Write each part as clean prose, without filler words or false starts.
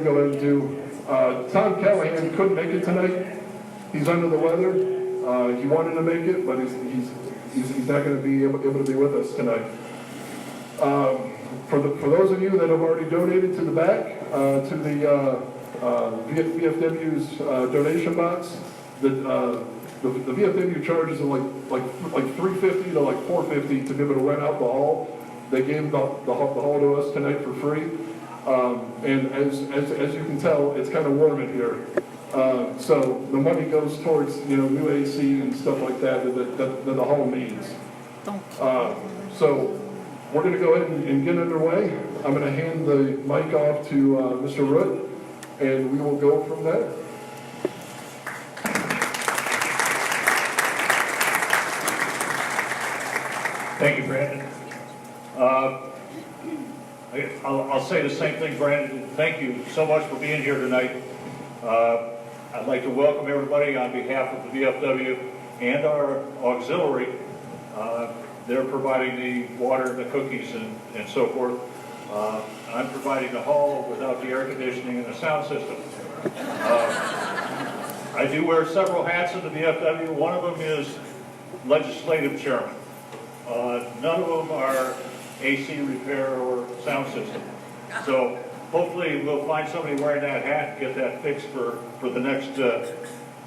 go ahead and do. Tom Callahan couldn't make it tonight. He's under the weather. He wanted to make it, but he's not going to be able to be with us tonight. For those of you that have already donated to the back, to the VFW's donation box, the VFW charges are like $350 to like $450 to be able to rent out the hall. They gave the hall to us tonight for free. And as you can tell, it's kind of warm in here. So the money goes towards, new AC and stuff like that the hall needs. So we're going to go ahead and get underway. I'm going to hand the mic off to Mr. Root, and we will go from there. Thank you, Brandon. I'll say the same thing, Brandon. Thank you so much for being here tonight. I'd like to welcome everybody on behalf of the VFW and our auxiliary. They're providing the water, the cookies, and so forth. I'm providing the hall without the air conditioning and the sound system. I do wear several hats in the VFW. One of them is legislative chairman. None of them are AC repair or sound system. So hopefully we'll find somebody wearing that hat and get that fixed for the next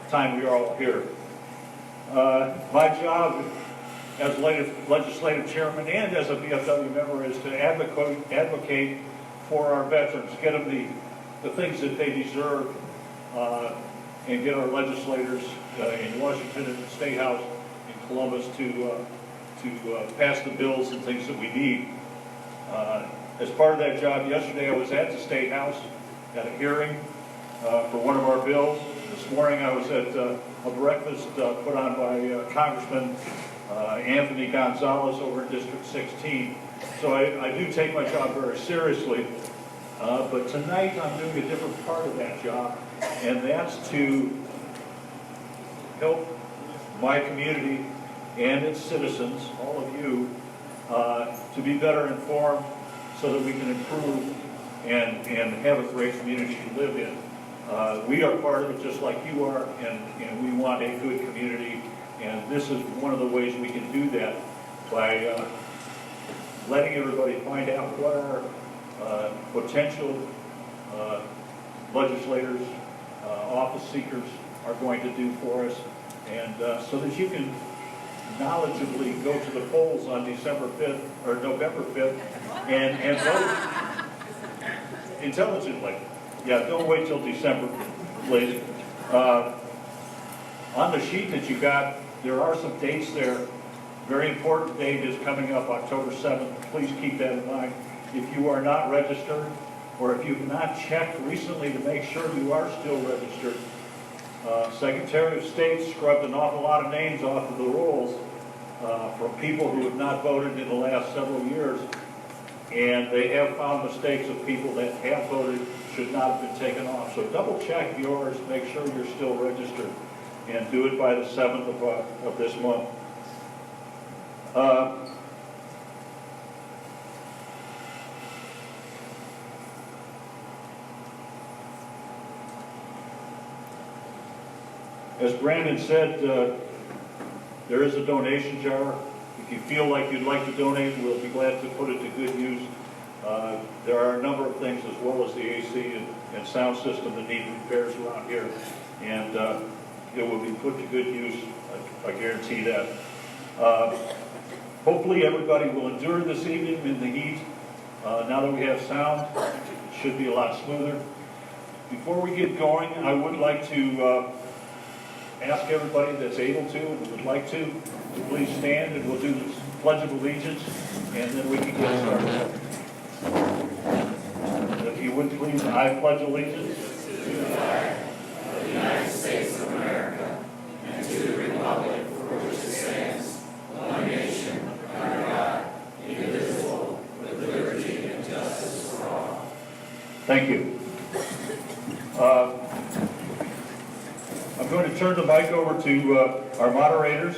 time we are all here. My job as legislative chairman and as a VFW member is to advocate for our veterans, get them the things that they deserve, and get our legislators in Washington and the State House in Columbus to pass the bills and things that we need. As part of that job, yesterday I was at the State House at a hearing for one of our bills. This morning I was at a breakfast put on by Congressman Anthony Gonzalez over in District 16. So I do take my job very seriously. But tonight I'm doing a different part of that job, and that's to help my community and its citizens, all of you, to be better informed so that we can improve and have a great community to live in. We are part of it just like you are, and we want a good community, and this is one of the ways we can do that by letting everybody find out what our potential legislators, office seekers are going to do for us, and so that you can knowledgeably go to the polls on December 5th or November 5th and vote intelligently. Yeah, don't wait till December, please. On the sheet that you got, there are some dates there. Very important date is coming up October 7th. Please keep that in mind. If you are not registered, or if you've not checked recently to make sure you are still registered, Secretary of State scrubbed an awful lot of names off of the rolls from people who have not voted in the last several years, and they have found mistakes of people that have voted should not have been taken off. So double check yours, make sure you're still registered, and do it by the 7th of this month. As Brandon said, there is a donation jar. If you feel like you'd like to donate, we'll be glad to put it to good use. There are a number of things, as well as the AC and sound system, that need repairs around here, and it will be put to good use. I guarantee that. Hopefully everybody will endure this evening in the heat. Now that we have sound, it should be a lot smoother. Before we get going, I would like to ask everybody that's able to and would like to please stand, and we'll do the Pledge of Allegiance, and then we can get started. If you would please, I pledge allegiance to the flag of the United States of America and to the republic for which it stands, one nation, under God, indivisible, with liberty and justice for all. Thank you. I'm going to turn the mic over to our moderators.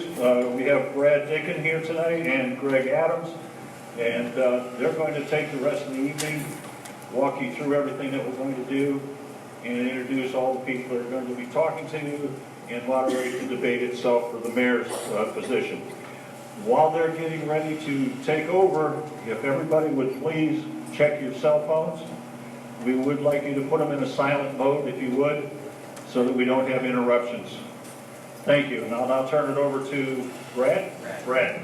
We have Brad Dickin here tonight and Greg Adams, and they're going to take the rest of the evening walk you through everything that we're going to do, and introduce all the people that are going to be talking to you, and moderate the debate itself for the mayor's position. While they're getting ready to take over, if everybody would please check your cell phones. We would like you to put them in a silent mode, if you would, so that we don't have interruptions. Thank you. And I'll now turn it over to Brad. Brad.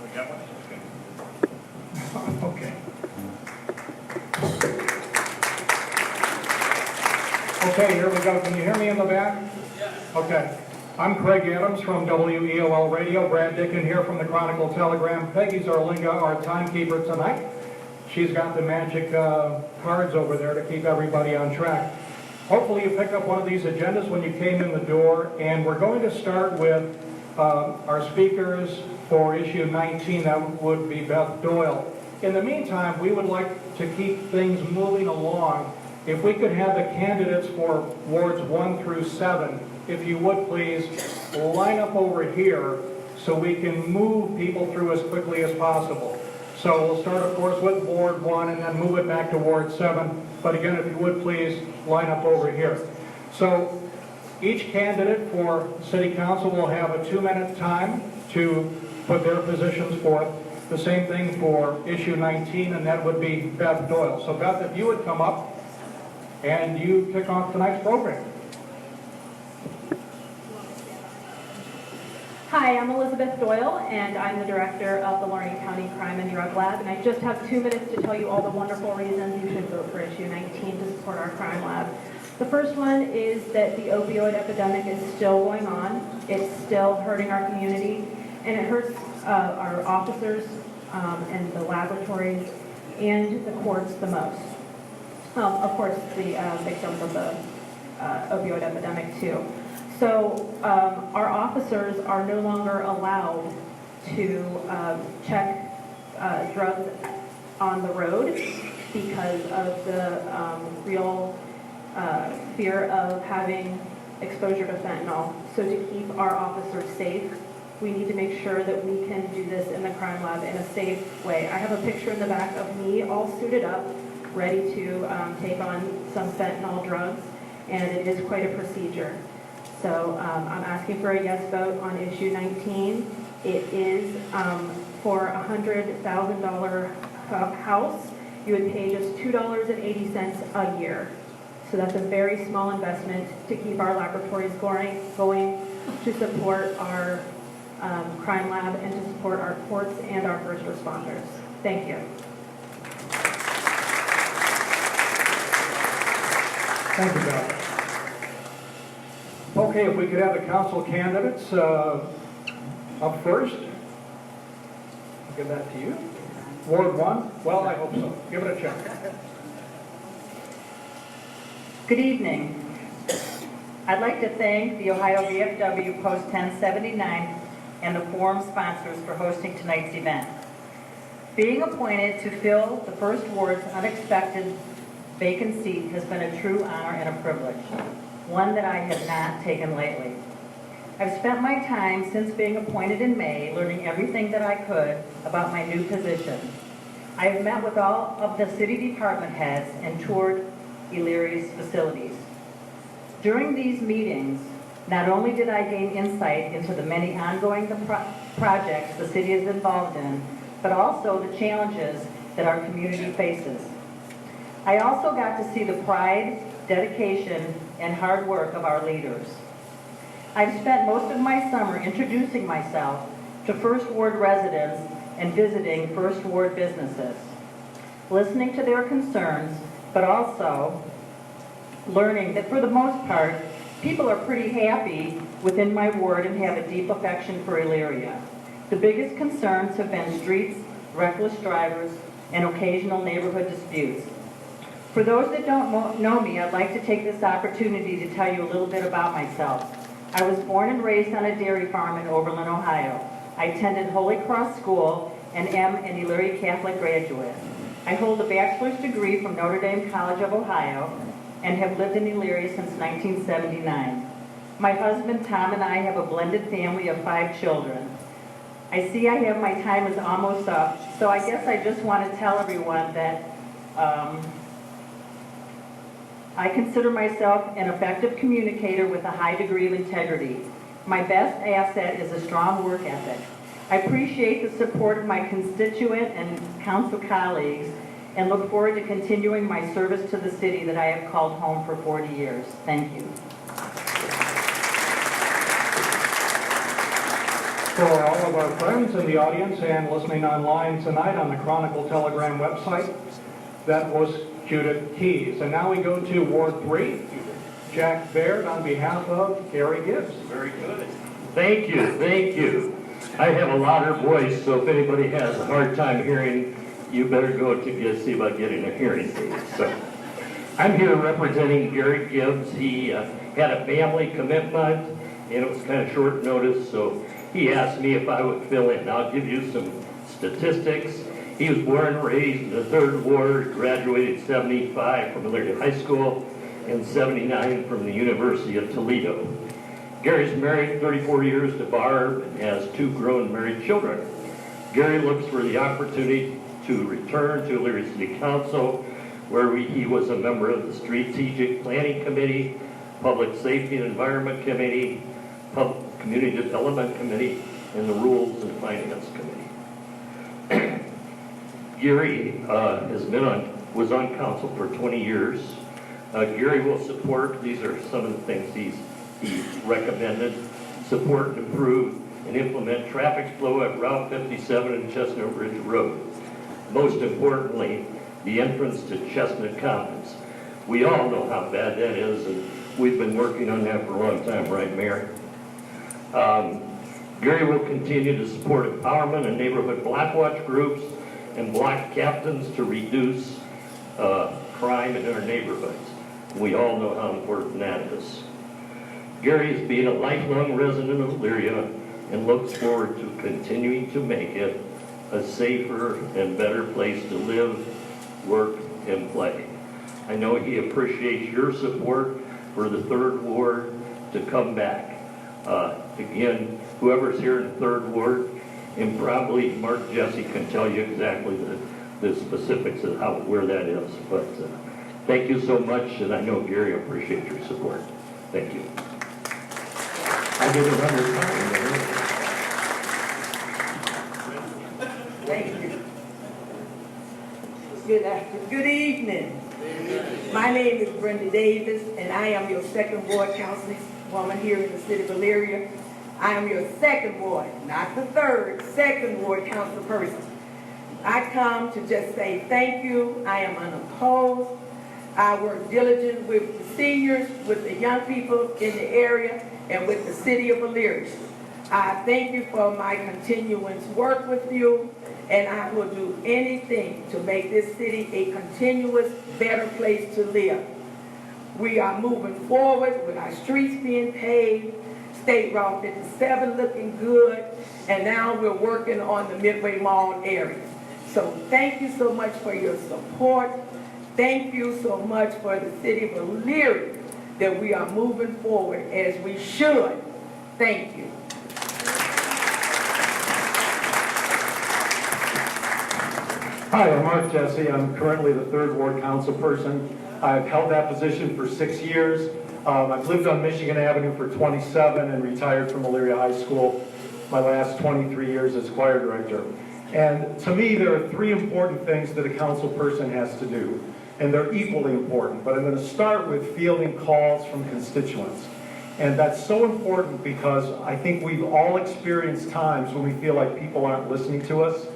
We got one? Okay. Okay, here we go. Can you hear me in the back? Yes. Okay. I'm Craig Adams from WEOL Radio. Brad Dickin here from the Chronicle Telegram. Peggy Zarlinga, our timekeeper tonight. She's got the magic cards over there to keep everybody on track. Hopefully you picked up one of these agendas when you came in the door, and we're going to start with our speakers for issue 19. That would be Beth Doyle. In the meantime, we would like to keep things moving along. If we could have the candidates for wards 1 through 7, if you would please line up over here so we can move people through as quickly as possible. So we'll start, of course, with Ward 1 and then move it back to Ward 7. But again, if you would please line up over here. So each candidate for City Council will have a 2-minute time to put their positions forth. The same thing for issue 19, and that would be Beth Doyle. So Beth, if you would come up and you kick off tonight's program. Hi, I'm Elizabeth Doyle, and I'm the director of the Lorraine County Crime and Drug Lab, and I just have 2 minutes to tell you all the wonderful reasons you should vote for issue 19 to support our crime lab. The first one is that the opioid epidemic is still going on. It's still hurting our community, and it hurts our officers and the laboratories and the courts the most. Of course, the victims of the opioid epidemic too. So our officers are no longer allowed to check drugs on the road because of the real fear of having exposure to fentanyl. So to keep our officers safe, we need to make sure that we can do this in the crime lab in a safe way. I have a picture in the back of me all suited up, ready to take on some fentanyl drugs, and it is quite a procedure. So I'm asking for a yes vote on issue 19. It is for a $100,000 house. You would pay just $2.80 a year. So that's a very small investment to keep our laboratories going to support our crime lab and to support our courts and our first responders. Thank you. Thank you, Beth. Okay, if we could have the council candidates up first. I'll give that to you. Ward 1? Well, I hope so. Give it a check. Good evening. I'd like to thank the Ohio VFW Post 1079 and the forum sponsors for hosting tonight's event. Being appointed to fill the First Ward's unexpected vacant seat has been a true honor and a privilege, one that I have not taken lightly. I've spent my time since being appointed in May learning everything that I could about my new position. I have met with all of the city department heads and toured Elyria's facilities. During these meetings, not only did I gain insight into the many ongoing projects the city is involved in, but also the challenges that our community faces. I also got to see the pride, dedication, and hard work of our leaders. I've spent most of my summer introducing myself to First Ward residents and visiting First Ward businesses, listening to their concerns, but also learning that for the most part, people are pretty happy within my ward and have a deep affection for Elyria. The biggest concerns have been streets, reckless drivers, and occasional neighborhood disputes. For those that don't know me, I'd like to take this opportunity to tell you a little bit about myself. I was born and raised on a dairy farm in Oberlin, Ohio. I attended Holy Cross School and am an Elyria Catholic graduate. I hold a bachelor's degree from Notre Dame College of Ohio and have lived in Elyria since 1979. My husband, Tom, and I have a blended family of 5 children. I see my time is almost up, so I guess I just want to tell everyone that I consider myself an effective communicator with a high degree of integrity. My best asset is a strong work ethic. I appreciate the support of my constituent and council colleagues and look forward to continuing my service to the city that I have called home for 40 years. Thank you. For all of our friends in the audience and listening online tonight on the Chronicle Telegram website, that was Judith Keys. And now we go to Ward 3, Jack Baird on behalf of Gary Gibbs. Very good. Thank you, thank you. I have a louder voice, so if anybody has a hard time hearing, you better go to see about getting a hearing aid. So, I'm here representing Gary Gibbs. He had a family commitment, and it was kind of short notice, so he asked me if I would fill in. I'll give you some statistics. He was born and raised in the 3rd Ward, graduated 75 from Elyria High School, and 79 from the University of Toledo. Gary's married 34 years to Barb and has 2 grown married children. Gary looks for the opportunity to return to Elyria City Council, where he was a member of the Strategic Planning Committee, Public Safety and Environment Committee, Community Development Committee, and the Rules and Finance Committee. Gary was on council for 20 years. Gary will support, these are some of the things he recommended, support and improve and implement traffic flow at Route 57 and Chestnut Ridge Road. Most importantly, the entrance to Chestnut Commons. We all know how bad that is, and we've been working on that for a long time, right, Mayor? Gary will continue to support empowerment and neighborhood block watch groups and block captains to reduce crime in our neighborhoods. We all know how important that is. Gary is being a lifelong resident of Elyria and looks forward to continuing to make it a safer and better place to live, work, and play. I know he appreciates your support for the 3rd Ward to come back. Again, whoever's here in the 3rd Ward, and probably Mark Jesse can tell you exactly the specifics of where that is. But thank you so much, and I know Gary appreciates your support. Thank you. I did it under time. Thank you. Good evening. My name is Brenda Davis, and I am your 2nd Ward councilwoman here in the city of Elyria. I am your 2nd Ward, not the 3rd, 2nd Ward council person. I come to just say thank you. I am unopposed. I work diligently with the seniors, with the young people in the area, and with the city of Elyria. I thank you for my continuous work with you, and I will do anything to make this city a continuous, better place to live. We are moving forward with our streets being paved, State Route 57 looking good, and now we're working on the Midway Mall area. So thank you so much for your support. Thank you so much for the city of Elyria that we are moving forward as we should. Thank you. Hi, I'm Mark Jesse. I'm currently the 3rd Ward council person. I've held that position for 6 years. I've lived on Michigan Avenue for 27 and retired from Elyria High School my last 23 years as choir director. And to me, there are 3 important things that a council person has to do, and they're equally important. But I'm going to start with fielding calls from constituents. And that's so important because I think we've all experienced times when we feel like people aren't listening to us.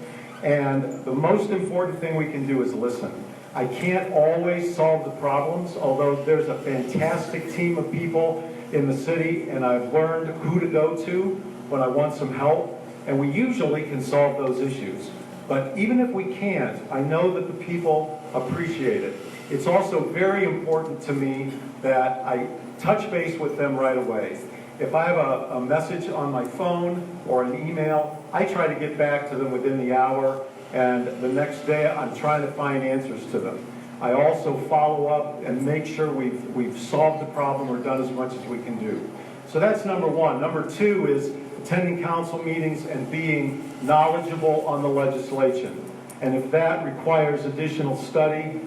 And the most important thing we can do is listen. I can't always solve the problems, although there's a fantastic team of people in the city, and I've learned who to go to when I want some help, and we usually can solve those issues. But even if we can't, I know that the people appreciate it. It's also very important to me that I touch base with them right away. If I have a message on my phone or an email, I try to get back to them within the hour, and the next day I'm trying to find answers to them. I also follow up and make sure we've solved the problem or done as much as we can do. So that's number 1. Number 2 is attending council meetings and being knowledgeable on the legislation. And if that requires additional study,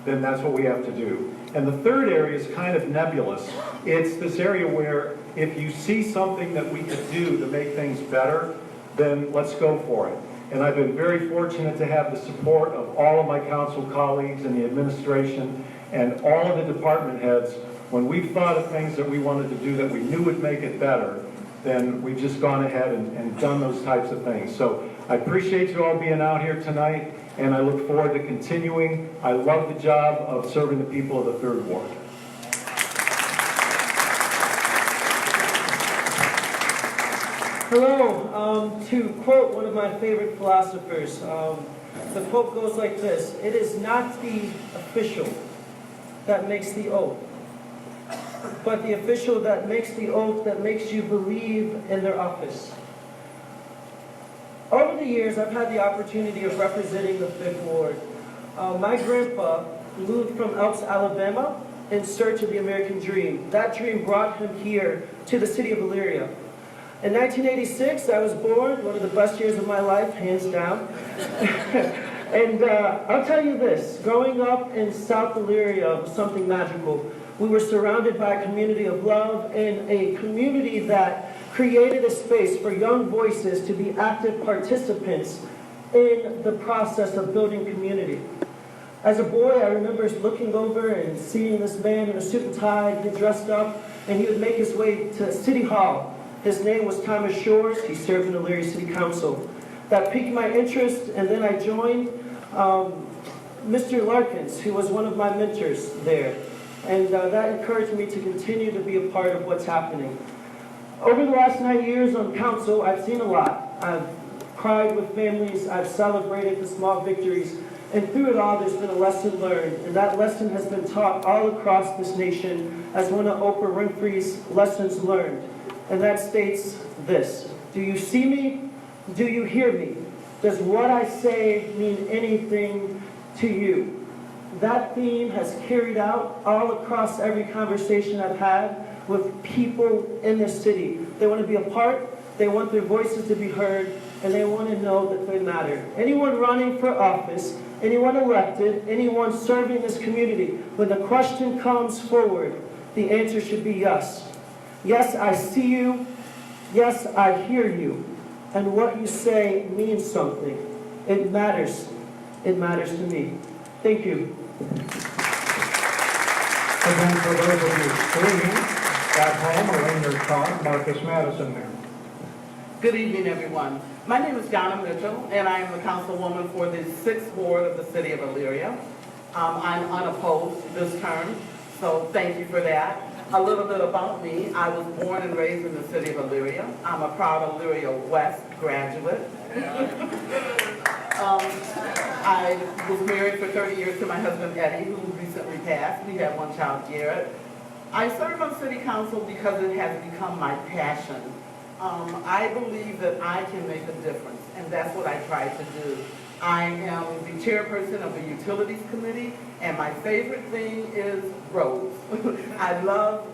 then that's what we have to do. And the third area is kind of nebulous. It's this area where if you see something that we could do to make things better, then let's go for it. And I've been very fortunate to have the support of all of my council colleagues and the administration and all of the department heads. When we've thought of things that we wanted to do that we knew would make it better, then we've just gone ahead and done those types of things. So I appreciate you all being out here tonight, and I look forward to continuing. I love the job of serving the people of the 3rd Ward. Hello. To quote one of my favorite philosophers, the quote goes like this: "It is not the official that makes the oath, but the official that makes the oath that makes you believe in their office." Over the years, I've had the opportunity of representing the 5th Ward. My grandpa moved from Elks, Alabama in search of the American dream. That dream brought him here to the city of Elyria. In 1986, I was born, one of the best years of my life, hands down. And I'll tell you this, growing up in South Elyria was something magical. We were surrounded by a community of love and a community that created a space for young voices to be active participants in the process of building community. As a boy, I remember looking over and seeing this man in a suit and tie, get dressed up, and he would make his way to City Hall. His name was Thomas Shores. He served in the Elyria City Council. That piqued my interest, and then I joined Mr. Larkins, who was one of my mentors there. And that encouraged me to continue to be a part of what's happening. Over the last 9 years on council, I've seen a lot. I've cried with families, I've celebrated the small victories, and through it all there's been a lesson learned, and that lesson has been taught all across this nation as one of Oprah Winfrey's lessons learned. And that states this: do you see me? Do you hear me? Does what I say mean anything to you? That theme has carried out all across every conversation I've had with people in this city. They want to be a part, they want their voices to be heard, and they want to know that they matter. Anyone running for office, anyone elected, anyone serving this community, when the question comes forward, the answer should be yes. Yes, I see you. Yes, I hear you. And what you say means something. It matters. It matters to me. Thank you. Again, for those of you streaming at home or in your car, Marcus Madison there. Good evening, everyone. My name is Donna Mitchell, and I am the councilwoman for the 6th Ward of the city of Elyria. I'm unopposed this term, so thank you for that. A little bit about me: I was born and raised in the city of Elyria. I'm a proud Elyria West graduate. I was married for 30 years to my husband Eddie, who recently passed. We have one child, Garrett. I serve on city council because it has become my passion. I believe that I can make a difference, and that's what I try to do. I am the chairperson of the Utilities Committee, and my favorite thing is roads. I love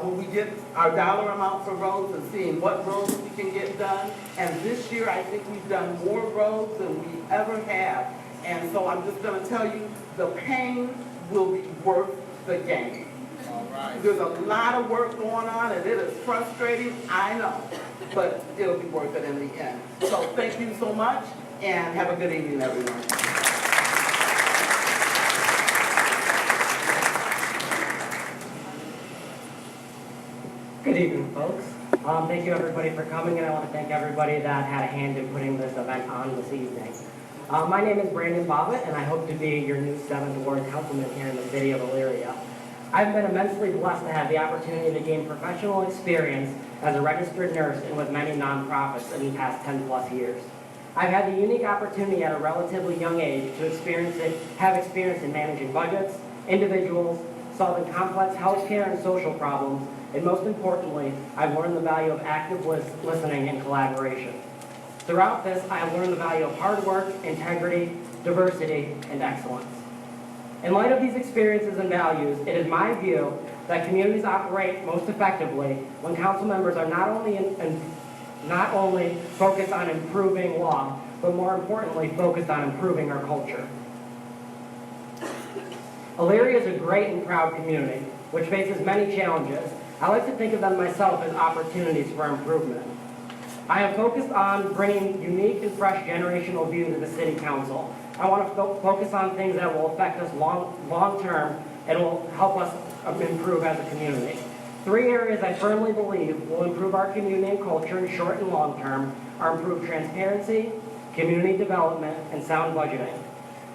when we get our dollar amount for roads and seeing what roads we can get done. And this year, I think we've done more roads than we ever have. And so I'm just going to tell you, the pain will be worth the gain. There's a lot of work going on, and it is frustrating, I know, but it'll be worth it in the end. So thank you so much, and have a good evening, everyone. Good evening, folks. Thank you, everybody, for coming, and I want to thank everybody that had a hand in putting this event on this evening. My name is Brandon Bobbitt, and I hope to be your new 7th Ward Councilman here in the city of Elyria. I've been immensely blessed to have the opportunity to gain professional experience as a registered nurse and with many nonprofits in the past 10+ years. I've had the unique opportunity at a relatively young age to have experience in managing budgets, individuals, solving complex healthcare and social problems, and most importantly, I've learned the value of active listening and collaboration. Throughout this, I have learned the value of hard work, integrity, diversity, and excellence. In light of these experiences and values, it is my view that communities operate most effectively when council members are not only focused on improving law, but more importantly, focused on improving our culture. Elyria is a great and proud community, which faces many challenges. I like to think of them myself as opportunities for improvement. I am focused on bringing unique and fresh generational view to the City Council. I want to focus on things that will affect us long term and will help us improve as a community. 3 areas I firmly believe will improve our community and culture in short and long term are improved transparency, community development, and sound budgeting.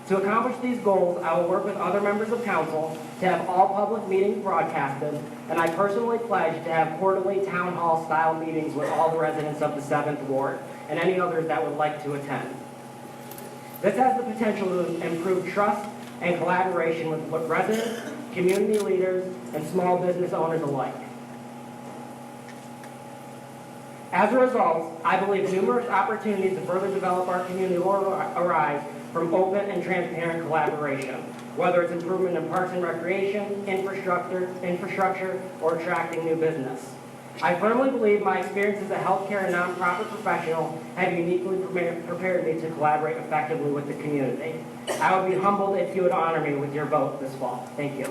To accomplish these goals, I will work with other members of council to have all public meetings broadcasted, and I personally pledge to have quarterly town hall style meetings with all the residents of the 7th Ward and any others that would like to attend. This has the potential to improve trust and collaboration with residents, community leaders, and small business owners alike. As a result, I believe numerous opportunities to further develop our community will arise from open and transparent collaboration, whether it's improvement in parks and recreation, infrastructure, or attracting new business. I firmly believe my experience as a healthcare and nonprofit professional have uniquely prepared me to collaborate effectively with the community. I would be humbled if you would honor me with your vote this fall. Thank you.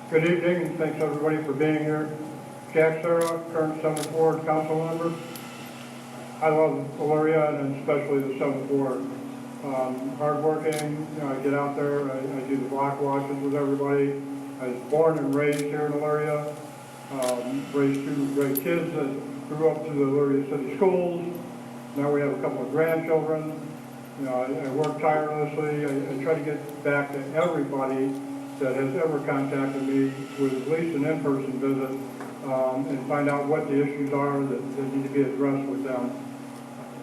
Good evening, and thanks everybody for being here. Jack Sarah, current 7th Ward council member. I love Elyria and especially the 7th Ward. Hardworking, I get out there, I do the block watches with everybody. I was born and raised here in Elyria. Raised 2 great kids that grew up through the Elyria City Schools. Now we have a couple of grandchildren. I work tirelessly. I try to get back to everybody that has ever contacted me with at least an in-person visit and find out what the issues are that need to be addressed with them.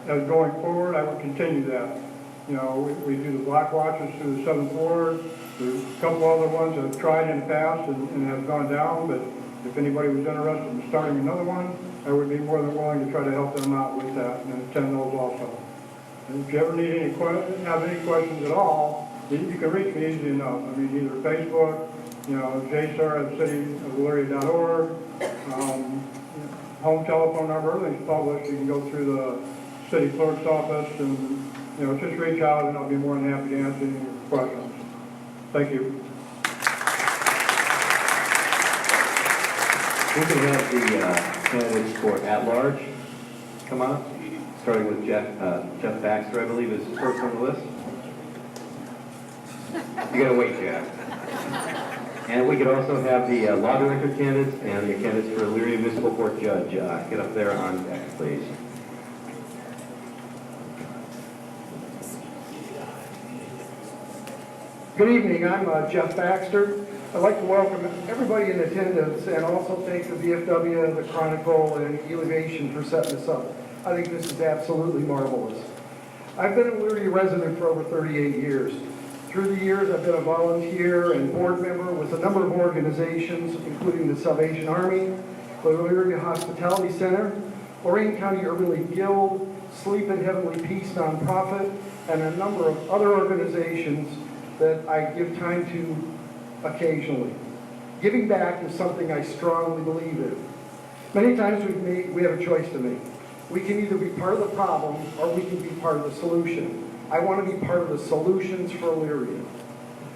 As going forward, I will continue that. We do the block watches through the 7th Ward. There's a couple other ones that have tried in the past and have gone down, but if anybody was interested in starting another one, I would be more than willing to try to help them out with that and attend those also. And if you ever need have any questions at all, you can reach me easy enough. I mean, either Facebook, jsar@cityofelyria.org, home telephone number, everything's published. You can go through the city clerk's office and, just reach out and I'll be more than happy to answer any of your questions. Thank you. We can have the candidates for at-large come on, starting with Jeff Baxter, I believe, is first on the list. You gotta wait, Jeff. And we could also have the law director candidates and the candidates for Elyria Municipal Court Judge. Get up there on deck, please. Good evening, I'm Jeff Baxter. I'd like to welcome everybody in attendance and also thank the VFW, the Chronicle, and Elevation for setting this up. I think this is absolutely marvelous. I've been an Elyria resident for over 38 years. Through the years, I've been a volunteer and board member with a number of organizations, including the Salvation Army, the Elyria Hospitality Center, Lorraine County Urban League Guild, Sleep in Heavenly Peace nonprofit, and a number of other organizations that I give time to occasionally. Giving back is something I strongly believe in. Many times we have a choice to make. We can either be part of the problem or we can be part of the solution. I want to be part of the solutions for Elyria.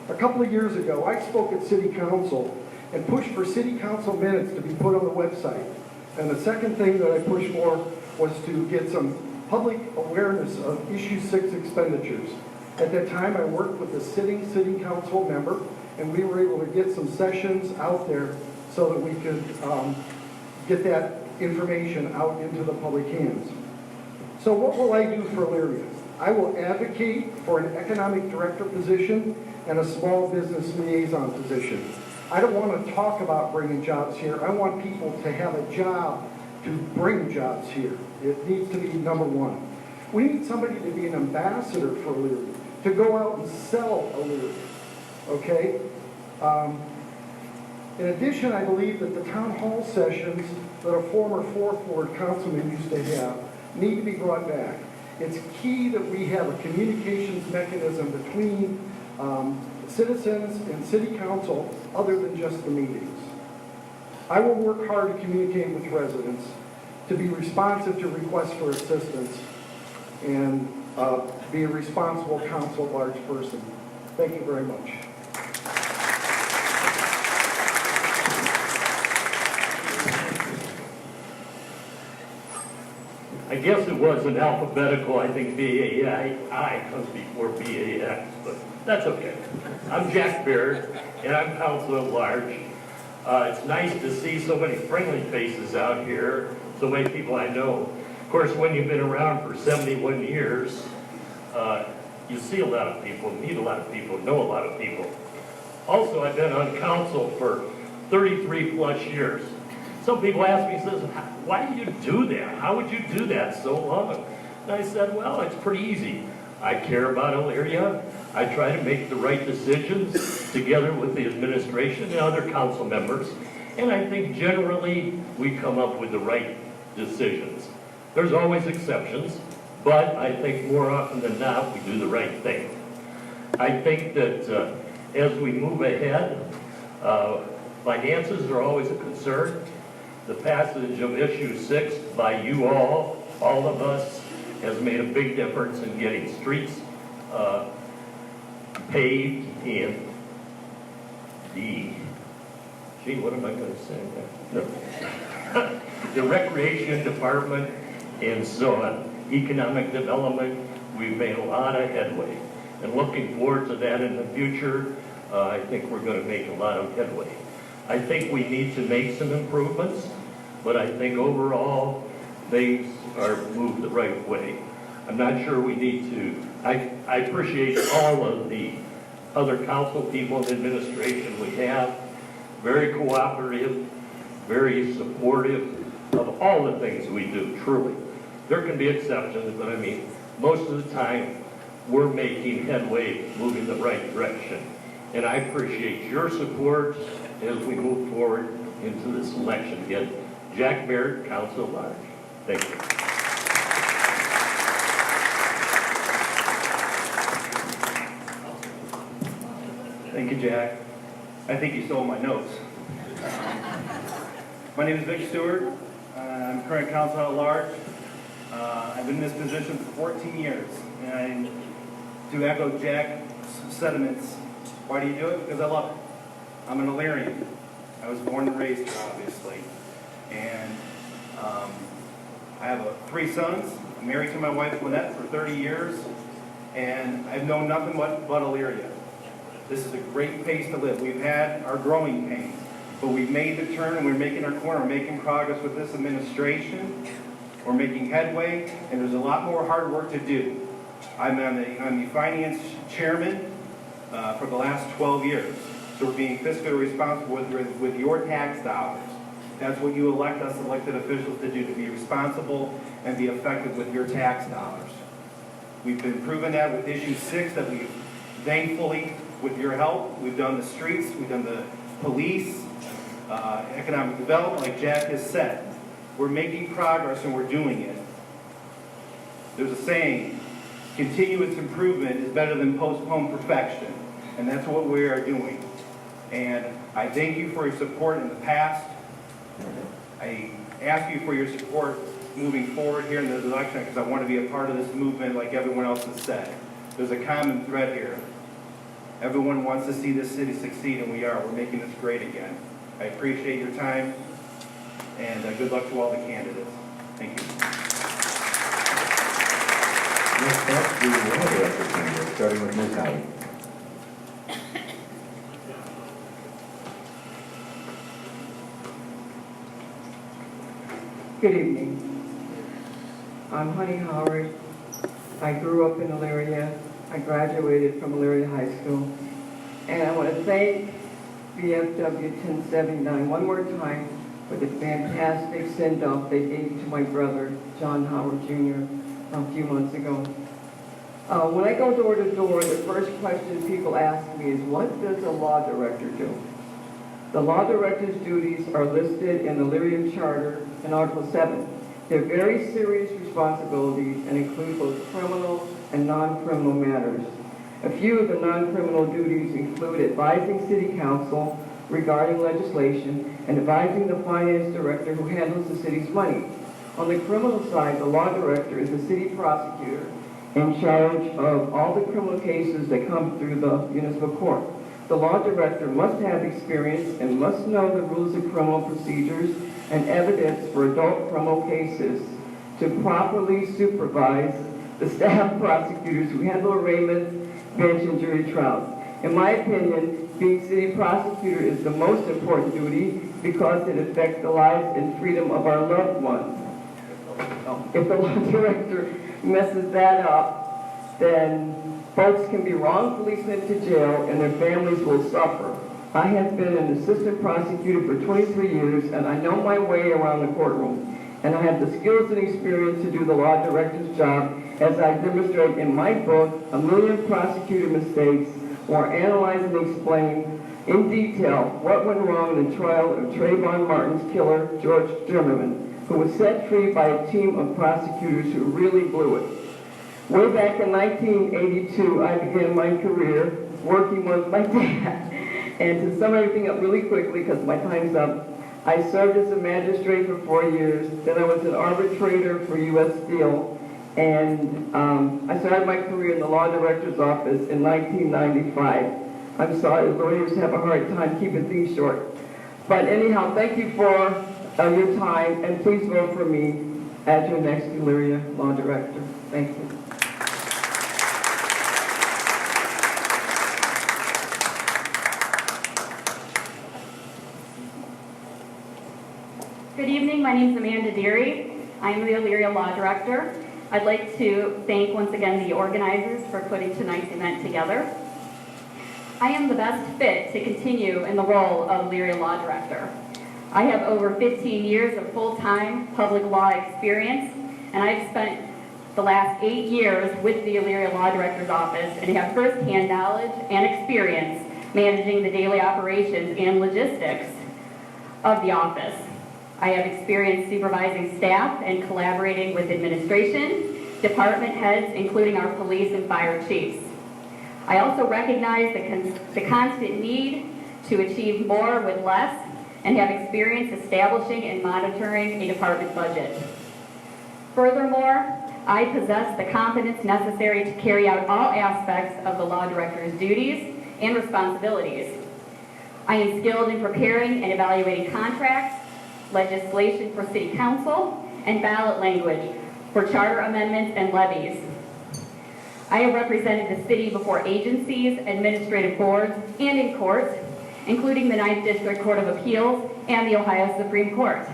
A couple of years ago, I spoke at City Council and pushed for City Council minutes to be put on the website. And the second thing that I pushed for was to get some public awareness of Issue 6 expenditures. At that time, I worked with a sitting City Council member, and we were able to get some sessions out there so that we could get that information out into the public hands. So what will I do for Elyria? I will advocate for an economic director position and a small business liaison position. I don't want to talk about bringing jobs here. I want people to have a job to bring jobs here. It needs to be number one. We need somebody to be an ambassador for Elyria, to go out and sell Elyria, okay? In addition, I believe that the town hall sessions that a former 4th Ward councilman used to have need to be brought back. It's key that we have a communications mechanism between citizens and city council other than just the meetings. I will work hard to communicate with residents, to be responsive to requests for assistance, and be a responsible council at large person. Thank you very much. I guess it wasn't alphabetical. I think B-A-I comes before B-A-X, but that's okay. I'm Jack Baird, and I'm council at large. It's nice to see so many friendly faces out here, so many people I know. Of course, when you've been around for 71 years, you see a lot of people, meet a lot of people, know a lot of people. Also, I've been on council for 33 plus years. Some people ask me, says, why do you do that? How would you do that so long? And I said, well, it's pretty easy. I care about Elyria. I try to make the right decisions together with the administration and other council members. And I think generally we come up with the right decisions. There's always exceptions, but I think more often than not, we do the right thing. I think that as we move ahead, finances are always a concern. The passage of issue 6 by you all of us, has made a big difference in getting streets paved and what am I going to say? No. The recreation department and so on. Economic development, we've made a lot of headway. And looking forward to that in the future, I think we're going to make a lot of headway. I think we need to make some improvements, but I think overall things are moved the right way. I'm not sure we need to. I appreciate all of the other council people and administration we have. Very cooperative, very supportive of all the things we do, truly. There can be exceptions, but I mean, most of the time, we're making headway, moving the right direction. And I appreciate your support as we move forward into this election. Again, Jack Baird, Council at Large. Thank you. Thank you, Jack. I think you stole my notes. My name is Vic Stewart. I'm current council at large. I've been in this position for 14 years. And to echo Jack's sentiments, why do you do it? Because I love it. I'm an Elyrian. I was born and raised here, obviously. And I have 3 sons. I'm married to my wife, Lynette, for 30 years. And I've known nothing but Elyria. This is a great place to live. We've had our growing pains, but we've made the turn and we're making our corner. We're making progress with this administration. We're making headway, and there's a lot more hard work to do. I'm the finance chairman for the last 12 years. So we're being fiscally responsible with your tax dollars. That's what you elect us elected officials to do, to be responsible and be effective with your tax dollars. We've been proving that with issue 6 that we've thankfully, with your help, we've done the streets, we've done the police, economic development, like Jack has said. We're making progress and we're doing it. There's a saying, continuous improvement is better than postponed perfection. And that's what we are doing. And I thank you for your support in the past. I ask you for your support moving forward here in this election because I want to be a part of this movement like everyone else has said. There's a common thread here. Everyone wants to see this city succeed, and we are. We're making this great again. I appreciate your time, and good luck to all the candidates. Thank you. Next up, the law director candidate, starting with Ms. Holly. Good evening. I'm Honey Howard. I grew up in Elyria. I graduated from Elyria High School. And I want to thank VFW 1079 one more time for the fantastic send-off they gave to my brother, John Howard Jr., a few months ago. When I go door to door, the first question people ask me is, what does a law director do? The law director's duties are listed in the Elyria Charter in Article 7. They're very serious responsibilities and include both criminal and non-criminal matters. A few of the non-criminal duties include advising City Council regarding legislation and advising the finance director who handles the city's money. On the criminal side, the law director is the city prosecutor in charge of all the criminal cases that come through the municipal court. The law director must have experience and must know the rules of criminal procedures and evidence for adult criminal cases to properly supervise the staff prosecutors who handle arraignments, bench, and jury trials. In my opinion, being city prosecutor is the most important duty because it affects the lives and freedom of our loved ones. If the law director messes that up, then folks can be wrongfully sent to jail and their families will suffer. I have been an assistant prosecutor for 23 years and I know my way around the courtroom. And I have the skills and experience to do the law director's job as I demonstrate in my book, A Million Prosecutor Mistakes, or analyze and explain in detail what went wrong in the trial of Trayvon Martin's killer, George Zimmerman, who was set free by a team of prosecutors who really blew it. Way back in 1982, I began my career working with my dad. And to sum everything up really quickly, because my time's up, I served as a magistrate for 4 years. Then I was an arbitrator for U.S. Steel. And I started my career in the law director's office in 1995. I'm sorry, lawyers have a hard time keeping things short. But anyhow, thank you for your time, and please vote for me as your next Elyria law director. Thank you. Good evening, my name is Amanda Deary. I am the Elyria Law Director. I'd like to thank once again the organizers for putting tonight's event together. I am the best fit to continue in the role of Elyria Law Director. I have over 15 years of full-time public law experience, and I've spent the last 8 years with the Elyria Law Director's Office and have first-hand knowledge and experience managing the daily operations and logistics of the office. I have experience supervising staff and collaborating with administration, department heads, including our police and fire chiefs. I also recognize the constant need to achieve more with less and have experience establishing and monitoring a department budget. Furthermore, I possess the competence necessary to carry out all aspects of the law director's duties and responsibilities. I am skilled in preparing and evaluating contracts, legislation for city council, and ballot language for charter amendments and levies. I have represented the city before agencies, administrative boards, and in courts, including the 9th District Court of Appeals and the Ohio Supreme Court.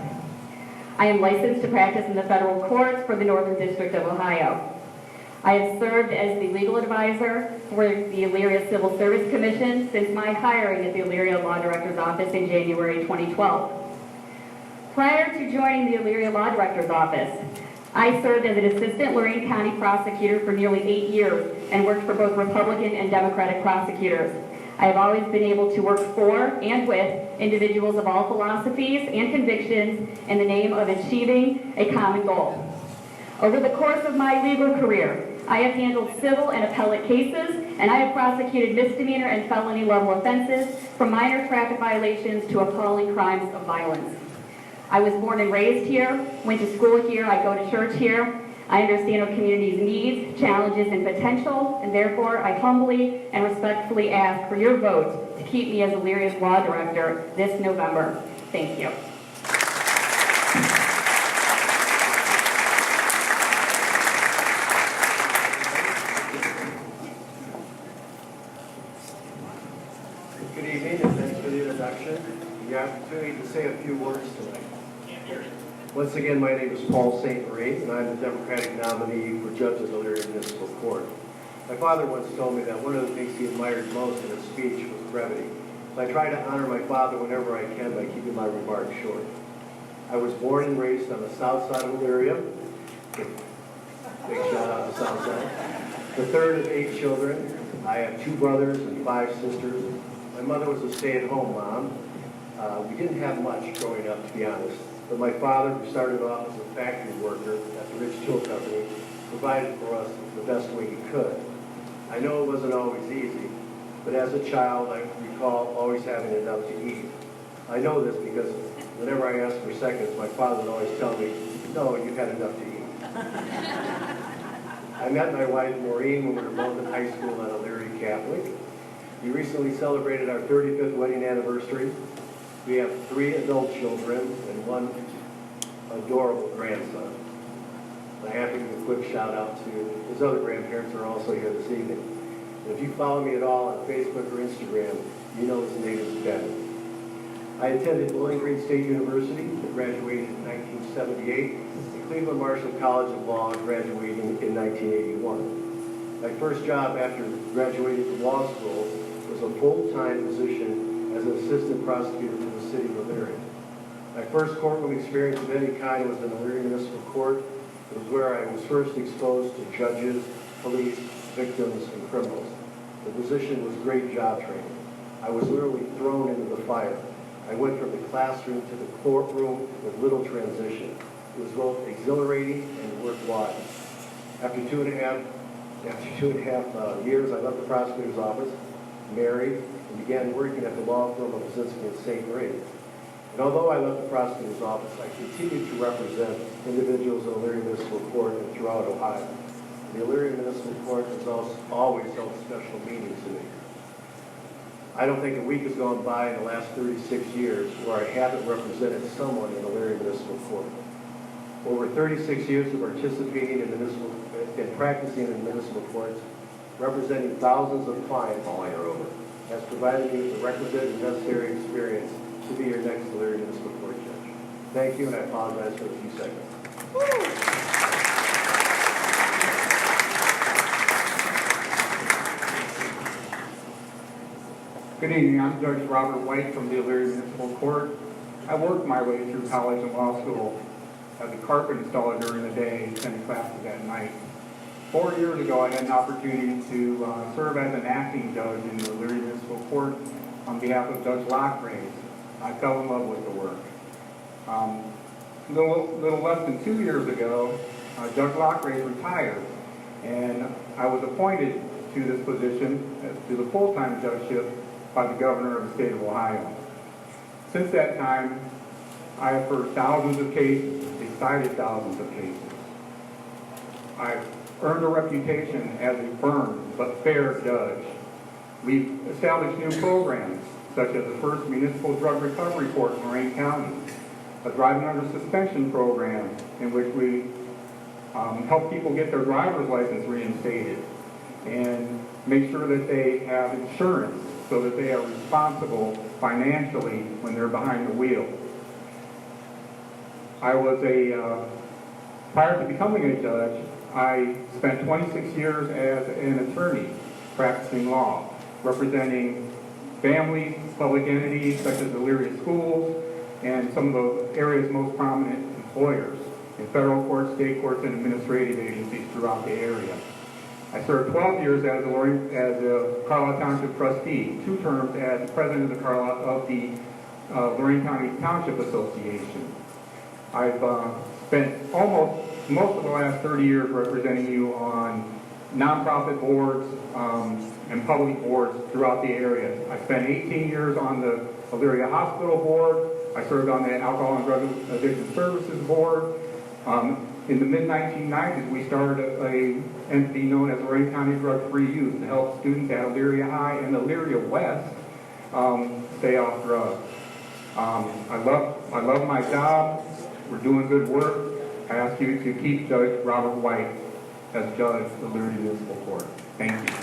I am licensed to practice in the federal courts for the Northern District of Ohio. I have served as the legal advisor for the Elyria Civil Service Commission since my hiring at the Elyria Law Director's Office in January 2012. Prior to joining the Elyria Law Director's Office, I served as an assistant Lorain County prosecutor for nearly 8 years and worked for both Republican and Democratic prosecutors. I have always been able to work for and with individuals of all philosophies and convictions in the name of achieving a common goal. Over the course of my legal career, I have handled civil and appellate cases, and I have prosecuted misdemeanor and felony level offenses from minor traffic violations to appalling crimes of violence. I was born and raised here, went to school here, I go to church here. I understand our community's needs, challenges, and potential, and therefore I humbly and respectfully ask for your vote to keep me as Elyria's Law Director this November. Thank you. Good evening, and thanks for the introduction and the opportunity to say a few words tonight. Once again, my name is Paul St. Marie, and I'm the Democratic nominee for Judge of the Elyria Municipal Court. My father once told me that one of the things he admired most in his speech was brevity. So I try to honor my father whenever I can by keeping my remarks short. I was born and raised on the south side of Elyria. Big shout out to the south side. The third of 8 children. I have 2 brothers and 5 sisters. My mother was a stay-at-home mom. We didn't have much growing up, to be honest. But my father, who started off as a factory worker at the Rich Tool Company, provided for us the best way he could. I know it wasn't always easy, but as a child, I recall always having enough to eat. I know this because whenever I asked for seconds, my father would always tell me, no, you had enough to eat. I met my wife, Maureen, when we were both in high school at Elyria Catholic. We recently celebrated our 35th wedding anniversary. We have 3 adult children and 1 adorable grandson. I have to give a quick shout out to his other grandparents who are also here this evening. And if you follow me at all on Facebook or Instagram, you know his name is Ben. I attended Bowling Green State University and graduated in 1978, and Cleveland Marshall College of Law, graduating in 1981. My first job after graduating from law school was a full-time position as an assistant prosecutor for the city of Elyria. My first courtroom experience of any kind was in Elyria Municipal Court. It was where I was first exposed to judges, police, victims, and criminals. The position was great job training. I was literally thrown into the fire. I went from the classroom to the courtroom with little transition. It was both exhilarating and worthwhile. After two and a half years, I left the prosecutor's office, married, and began working at the law firm of Brzezinski and St. Marie. And although I left the prosecutor's office, I continued to represent individuals in Elyria Municipal Court and throughout Ohio. The Elyria Municipal Court has always held special meetings to me. I don't think a week has gone by in the last 36 years where I haven't represented someone in Elyria Municipal Court. Over 36 years of participating in practicing in municipal courts, representing thousands of clients all year over, has provided me with the requisite and necessary experience to be your next Elyria Municipal Court judge. Thank you, and I apologize for the few seconds. Good evening, I'm Judge Robert White from the Elyria Municipal Court. I worked my way through college and law school as a carpet installer during the day and attended classes at night. 4 years ago, I had an opportunity to serve as an acting judge in the Elyria Municipal Court on behalf of Judge Lockgraves. I fell in love with the work. Little less than 2 years ago, Judge Lockgraves retired, and I was appointed to this position, to the full-time judgeship, by the governor of the state of Ohio. Since that time, I have heard thousands of cases, decided thousands of cases. I've earned a reputation as a firm but fair judge. We've established new programs, such as the first municipal drug recovery court in Lorain County, a driving under suspension program in which we help people get their driver's license reinstated and make sure that they have insurance so that they are responsible financially when they're behind the wheel. Prior to becoming a judge, I spent 26 years as an attorney practicing law, representing families, public entities such as Elyria schools, and some of the area's most prominent employers in federal courts, state courts, and administrative agencies throughout the area. I served 12 years as a Carlisle Township trustee, 2 terms as president of the Lorain County Township Association. I've spent most of the last 30 years representing you on nonprofit boards and public boards throughout the area. I spent 18 years on the Elyria Hospital Board. I served on the Alcohol and Drug Addiction Services Board. In the mid-1990s, we started an entity known as Lorain County Drug-Free Youth to help students at Elyria High and Elyria West stay off drugs. I love my job. We're doing good work. I ask you to keep Judge Robert White as judge of the Elyria Municipal Court. Thank you.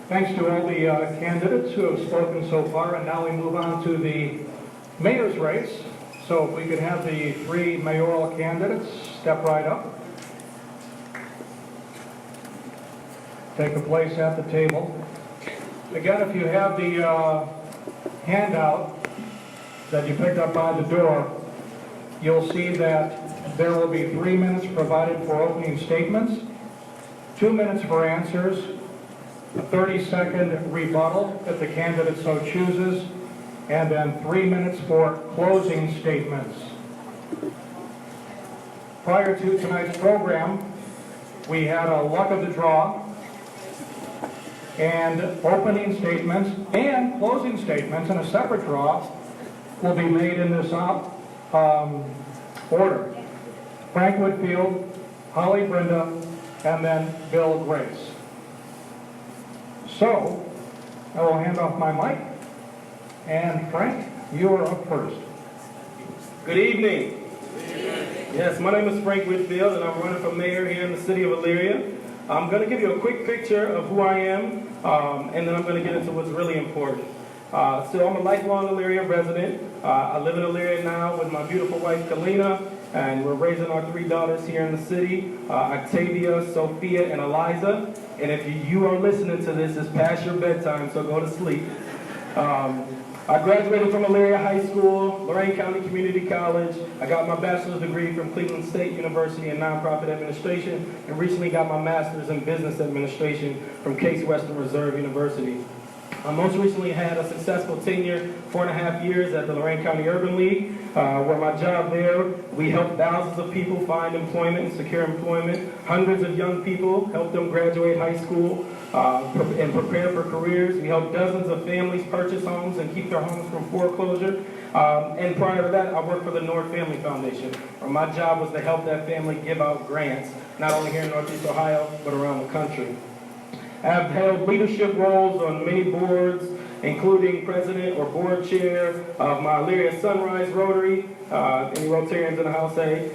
Thanks to all the candidates who have spoken so far, and now we move on to the mayor's race. So if we could have the 3 mayoral candidates step right up. Take a place at the table. Again, if you have the handout that you picked up by the door, you'll see that there will be 3 minutes provided for opening statements, 2 minutes for answers, a 30-second rebuttal if the candidate so chooses, and then 3 minutes for closing statements. Prior to tonight's program, we had a luck of the draw, and opening statements and closing statements in a separate draw will be made in this order. Frank Whitfield, Holly Brinda, and then Bill Grace. So, I will hand off my mic, and Frank, you are up first. Good evening. Yes, my name is Frank Whitfield, and I'm running for mayor here in the city of Elyria. I'm going to give you a quick picture of who I am, and then I'm going to get into what's really important. So I'm a lifelong Elyria resident. I live in Elyria now with my beautiful wife, Kalina, and we're raising our 3 daughters here in the city, Octavia, Sophia, and Eliza. And if you are listening to this, it's past your bedtime, so go to sleep. I graduated from Elyria High School, Lorain County Community College. I got my bachelor's degree from Cleveland State University in nonprofit administration, and recently got my master's in business administration from Case Western Reserve University. I most recently had a successful tenure, 4.5 years at the Lorain County Urban League, where my job there, we helped thousands of people find employment and secure employment. Hundreds of young people, helped them graduate high school and prepare for careers. We helped dozens of families purchase homes and keep their homes from foreclosure. And prior to that, I worked for the North Family Foundation, where my job was to help that family give out grants, not only here in Northeast Ohio, but around the country. I've held leadership roles on many boards, including president or board chair of my Elyria Sunrise Rotary, any Rotarians in the house say,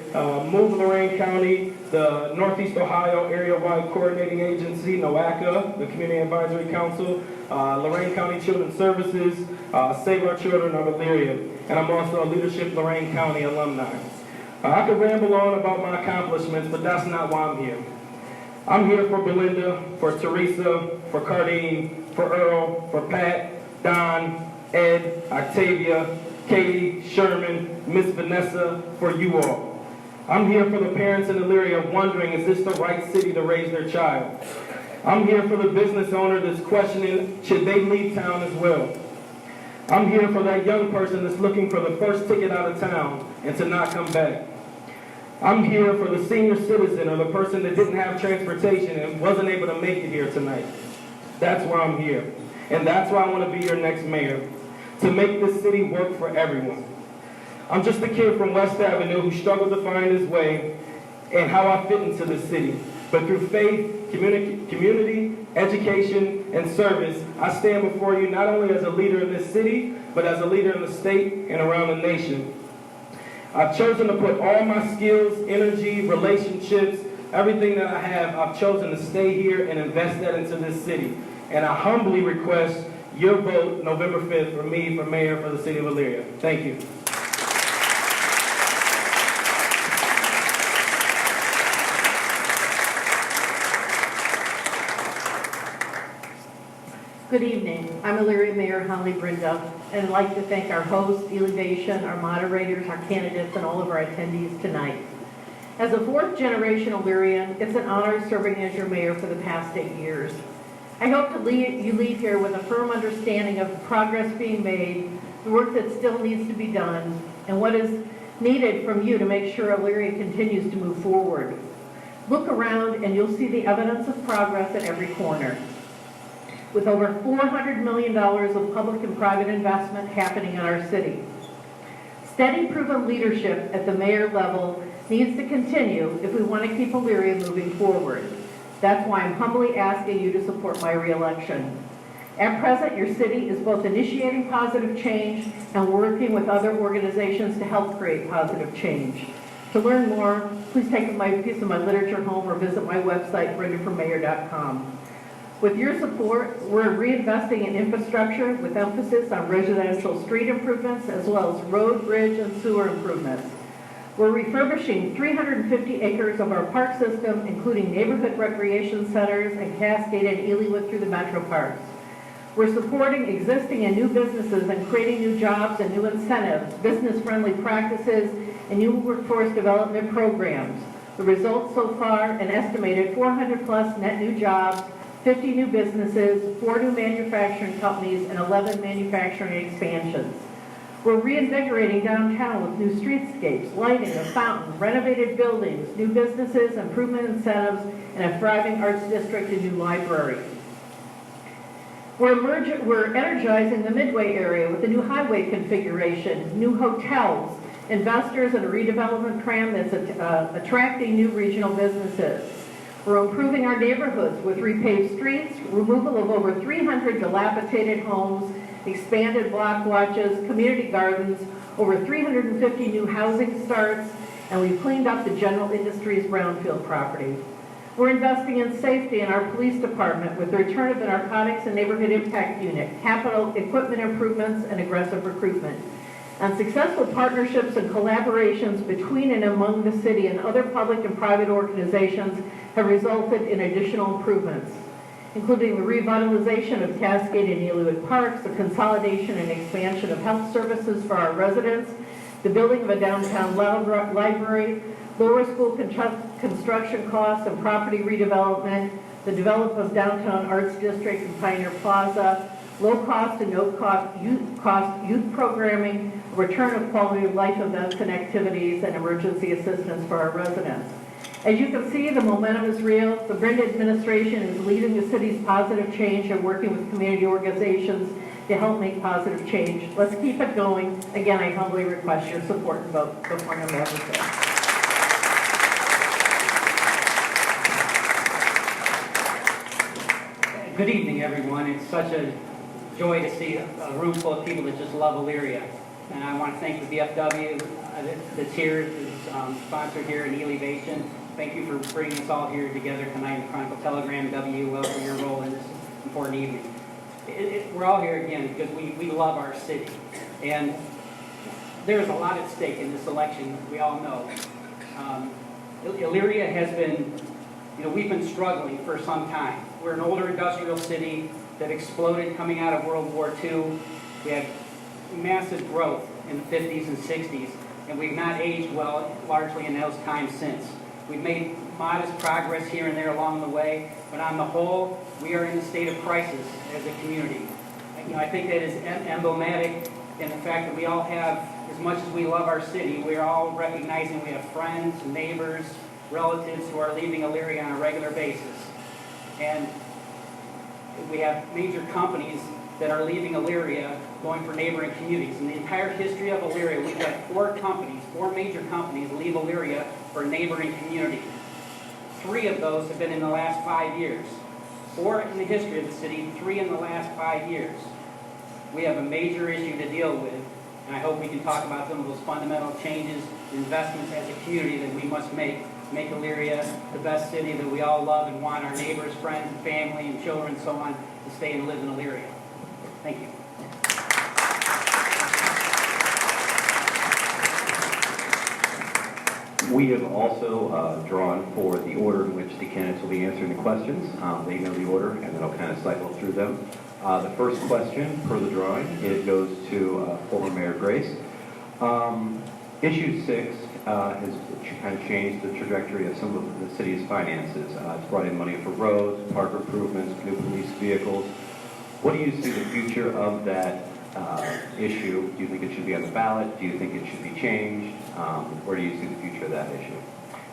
Move Lorain County, the Northeast Ohio Area-Wide Coordinating Agency, NOACA, the Community Advisory Council, Lorain County Children's Services, Save Our Children of Elyria, and I'm also a Leadership Lorain County alumni. I could ramble on about my accomplishments, but that's not why I'm here. I'm here for Belinda, for Teresa, for Cardine, for Earl, for Pat, Don, Ed, Octavia, Katie, Sherman, Miss Vanessa, for you all. I'm here for the parents in Elyria wondering, is this the right city to raise their child? I'm here for the business owner that's questioning, should they leave town as well? I'm here for that young person that's looking for the first ticket out of town and to not come back. I'm here for the senior citizen or the person that didn't have transportation and wasn't able to make it here tonight. That's why I'm here. And that's why I want to be your next mayor, to make this city work for everyone. I'm just a kid from West Avenue who struggled to find his way and how I fit into this city. But through faith, community, education, and service, I stand before you not only as a leader in this city, but as a leader in the state and around the nation. I've chosen to put all my skills, energy, relationships, everything that I have, I've chosen to stay here and invest that into this city. And I humbly request your vote November 5th for me for mayor for the city of Elyria. Thank you. Good evening. I'm Elyria Mayor Holly Brinda, and I'd like to thank our hosts, Elevation, our moderators, our candidates, and all of our attendees tonight. As a fourth-generation Illyrian, it's an honor serving as your mayor for the past 8 years. I hope you leave here with a firm understanding of the progress being made, the work that still needs to be done, and what is needed from you to make sure Elyria continues to move forward. Look around and you'll see the evidence of progress at every corner. With over $400 million of public and private investment happening in our city. Steady, proven leadership at the mayor level needs to continue if we want to keep Elyria moving forward. That's why I'm humbly asking you to support my re-election. At present, your city is both initiating positive change and working with other organizations to help create positive change. To learn more, please take a piece of my literature home or visit my website, brindaformayor.com. With your support, we're reinvesting in infrastructure with emphasis on residential street improvements as well as road, bridge, and sewer improvements. We're refurbishing 350 acres of our park system, including neighborhood recreation centers and Cascade and Eelywood through the metro parks. We're supporting existing and new businesses and creating new jobs and new incentives, business-friendly practices, and new workforce development programs. The results so far, an estimated 400+ net new jobs, 50 new businesses, 4 new manufacturing companies, and 11 manufacturing expansions. We're reinvigorating downtown with new streetscapes, lighting, a fountain, renovated buildings, new businesses, improvement incentives, and a thriving arts district and new library. We're energizing the Midway area with a new highway configuration, new hotels, investors, and a redevelopment plan that's attracting new regional businesses. We're improving our neighborhoods with repaved streets, removal of over 300 dilapidated homes, expanded block watches, community gardens, over 350 new housing starts, and we've cleaned up the general industries brownfield property. We're investing in safety in our police department with the return of the Narcotics and Neighborhood Impact Unit, capital equipment improvements, and aggressive recruitment. And successful partnerships and collaborations between and among the city and other public and private organizations have resulted in additional improvements, including the revitalization of Cascade and Eluid Parks, the consolidation and expansion of health services for our residents, the building of a downtown library, lower school construction costs and property redevelopment, the development of downtown arts district and Pioneer Plaza, low-cost and no-cost youth programming, return of quality of life events and activities, and emergency assistance for our residents. As you can see, the momentum is real. The Brinda administration is leading the city's positive change and working with community organizations to help make positive change. Let's keep it going. Again, I humbly request your support and vote before November 5th. Good evening, everyone. It's such a joy to see a room full of people that just love Elyria. And I want to thank the VFW that's here, that's sponsored here in Elevation. Thank you for bringing us all here together tonight in the Chronicle Telegram, WUL, for your role in this important evening. We're all here again because we love our city. And there's a lot at stake in this election, we all know. Elyria has been, we've been struggling for some time. We're an older industrial city that exploded coming out of World War II. We had massive growth in the 50s and 60s, and we've not aged well largely in those times since. We've made modest progress here and there along the way, but on the whole, we are in a state of crisis as a community. I think that is emblematic in the fact that we all have, as much as we love our city, we're all recognizing we have friends, neighbors, relatives who are leaving Elyria on a regular basis. And we have major companies that are leaving Elyria, going for neighboring communities. In the entire history of Elyria, we've had four major companies leave Elyria for a neighboring community. 3 of those have been in the last 5 years. 4 in the history of the city, 3 in the last 5 years. We have a major issue to deal with, and I hope we can talk about some of those fundamental changes, investments as a community that we must make Elyria the best city that we all love and want our neighbors, friends, and family, and children, and so on, to stay and live in Elyria. Thank you. We have also drawn for the order in which the candidates will be answering the questions. They know the order, and then I'll kind of cycle through them. The first question, per the drawing, it goes to former Mayor Grace. Issue 6 has kind of changed the trajectory of some of the city's finances. It's brought in money for roads, park improvements, new police vehicles. What do you see the future of that issue? Do you think it should be on the ballot? Do you think it should be changed? Where do you see the future of that issue?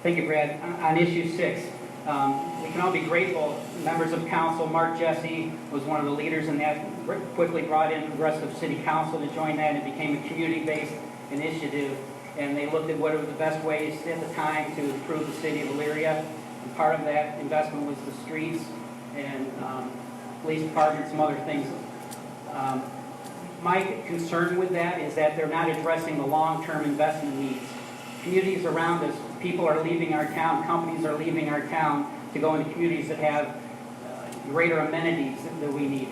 Thank you, Brad. On issue 6, we can all be grateful. Members of council, Mark Jesse was one of the leaders in that, quickly brought in progressive city council to join that, and it became a community-based initiative. And they looked at what were the best ways at the time to improve the city of Elyria. And part of that investment was the streets and police department, some other things. My concern with that is that they're not addressing the long-term investment needs. Communities around us, people are leaving our town, companies are leaving our town to go into communities that have greater amenities that we need.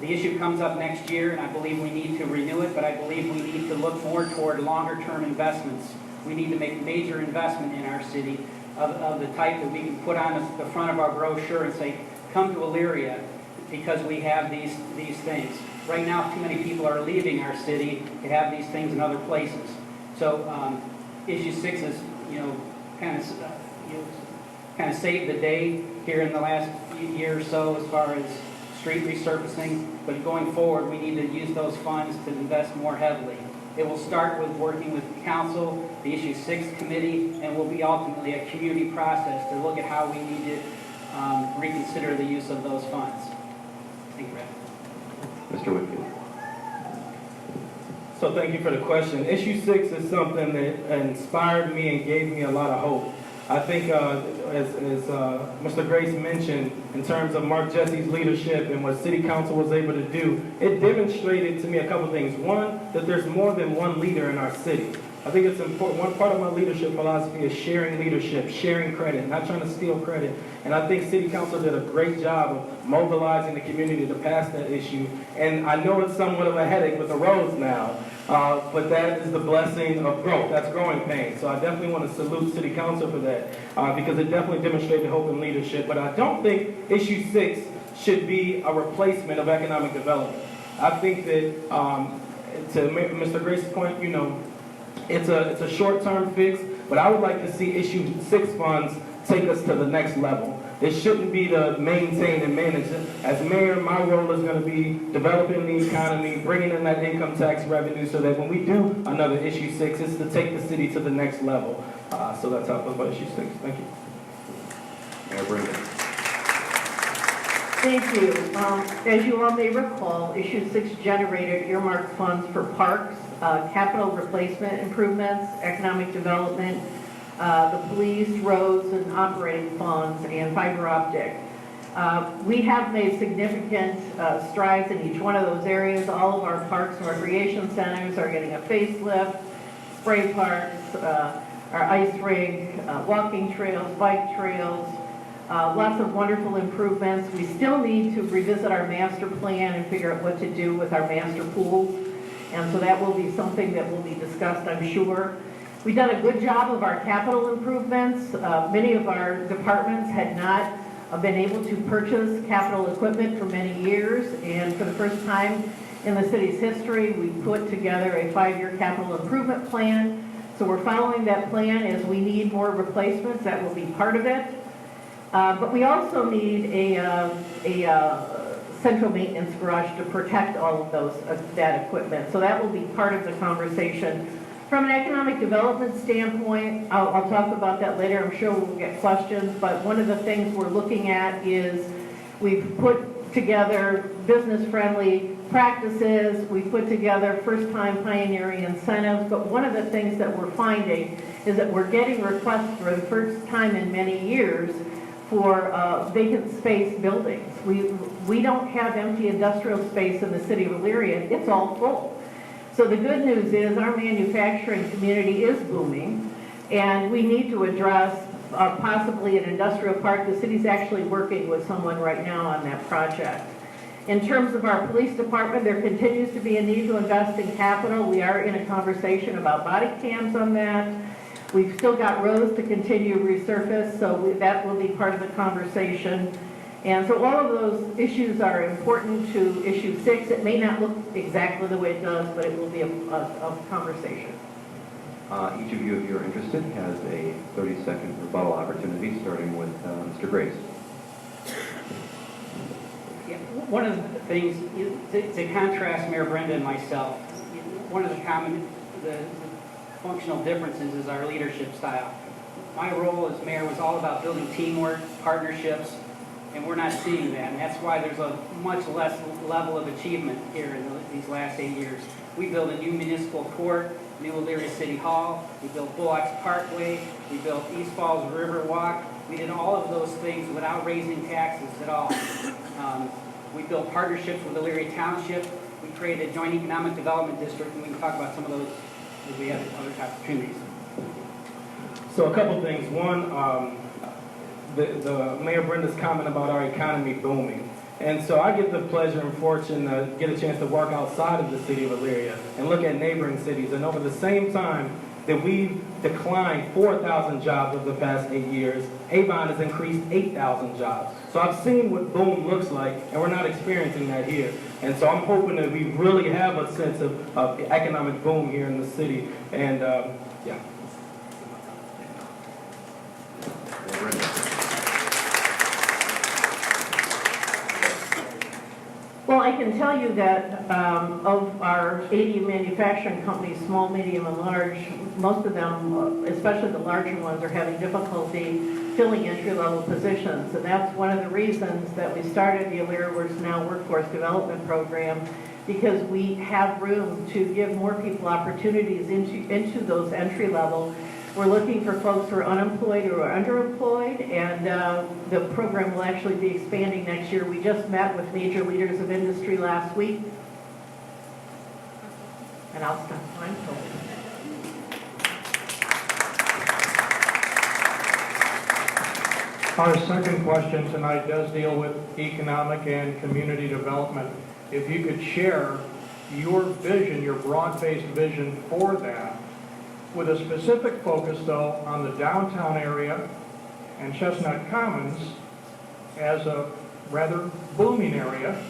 The issue comes up next year, and I believe we need to renew it, but I believe we need to look more toward longer-term investments. We need to make major investment in our city of the type that we can put on the front of our brochure and say, come to Elyria because we have these things. Right now, too many people are leaving our city to have these things in other places. So issue 6 is, kind of saved the day here in the last year or so as far as street resurfacing, but going forward, we need to use those funds to invest more heavily. It will start with working with council, the Issue 6 committee, and will be ultimately a community process to look at how we need to reconsider the use of those funds. Thank you, Brad. Mr. Whitfield. So thank you for the question. Issue 6 is something that inspired me and gave me a lot of hope. I think, as Mr. Grace mentioned, in terms of Mark Jesse's leadership and what City Council was able to do, it demonstrated to me a couple things. One, that there's more than one leader in our city. I think it's important. One part of my leadership philosophy is sharing leadership, sharing credit, not trying to steal credit. And I think City Council did a great job of mobilizing the community to pass that issue. And I know it's somewhat of a headache with the roads now, but that is the blessing of growth. That's growing pain. So I definitely want to salute City Council for that, because it definitely demonstrated hope and leadership. But I don't think Issue 6 should be a replacement of economic development. I think that, to Mr. Grace's point, you know, it's a short-term fix, but I would like to see Issue 6 funds take us to the next level. It shouldn't be to maintain and manage it. As mayor, my role is going to be developing the economy, bringing in that income tax revenue so that when we do another Issue 6, it's to take the city to the next level. So that's how I feel about Issue 6. Thank you. Mayor Brinda. Thank you. As you all may recall, Issue 6 generated earmarked funds for parks, capital replacement improvements, economic development, the police, roads, and operating funds, and fiber optic. We have made significant strides in each one of those areas. All of our parks and recreation centers are getting a facelift, spray parks, our ice rink, walking trails, bike trails, lots of wonderful improvements. We still need to revisit our master plan and figure out what to do with our master pools. And so that will be something that will be discussed, I'm sure. We've done a good job of our capital improvements. Many of our departments had not been able to purchase capital equipment for many years. And for the first time in the city's history, we put together a 5-year capital improvement plan. So we're following that plan. As we need more replacements, that will be part of it. But we also need a central maintenance garage to protect all of that equipment. So that will be part of the conversation. From an economic development standpoint, I'll talk about that later. I'm sure we'll get questions. But one of the things we're looking at is we've put together business-friendly practices. We've put together first-time pioneering incentives. But one of the things that we're finding is that we're getting requests for the first time in many years for vacant space buildings. We don't have empty industrial space in the city of Elyria. It's all full. So the good news is our manufacturing community is booming, and we need to address possibly an industrial park. The city's actually working with someone right now on that project. In terms of our police department, there continues to be a need to invest in capital. We are in a conversation about body cams on that. We've still got roads to continue to resurface, so that will be part of the conversation. And so all of those issues are important to Issue 6. It may not look exactly the way it does, but it will be a conversation. Each of you, if you're interested, has a 30-second rebuttal opportunity, starting with Mr. Grace. Yeah, one of the things, to contrast Mayor Brinda and myself, one of the functional differences is our leadership style. My role as mayor was all about building teamwork, partnerships, and we're not seeing that. And that's why there's a much less level of achievement here in these last 8 years. We built a new municipal court, new Elyria City Hall, we built Bullocks Parkway, we built East Falls Riverwalk. We did all of those things without raising taxes at all. We built partnerships with Elyria Township. We created a joint economic development district, and we can talk about some of those as we have other opportunities. So a couple things. One, the Mayor Brinda's comment about our economy booming. And so I get the pleasure and fortune to get a chance to work outside of the city of Elyria and look at neighboring cities. And over the same time that we've declined 4,000 jobs over the past 8 years, Avon has increased 8,000 jobs. So I've seen what boom looks like, and we're not experiencing that here. And so I'm hoping that we really have a sense of economic boom here in the city. And yeah. Well, I I can tell you that of our 80 manufacturing companies, small, medium, and large, most of them, especially the larger ones, are having difficulty filling entry-level positions. And that's one of the reasons that we started the Elyria Works Now Workforce Development Program, because we have room to give more people opportunities into those entry level. We're looking for folks who are unemployed or are underemployed, and the program will actually be expanding next year. We just met with major leaders of industry last week. And I'll stop. I'm told. Our second question tonight does deal with economic and community development. If you could share your vision, your broad-based vision for that, with a specific focus, though, on the downtown area and Chestnut Commons as a rather booming area.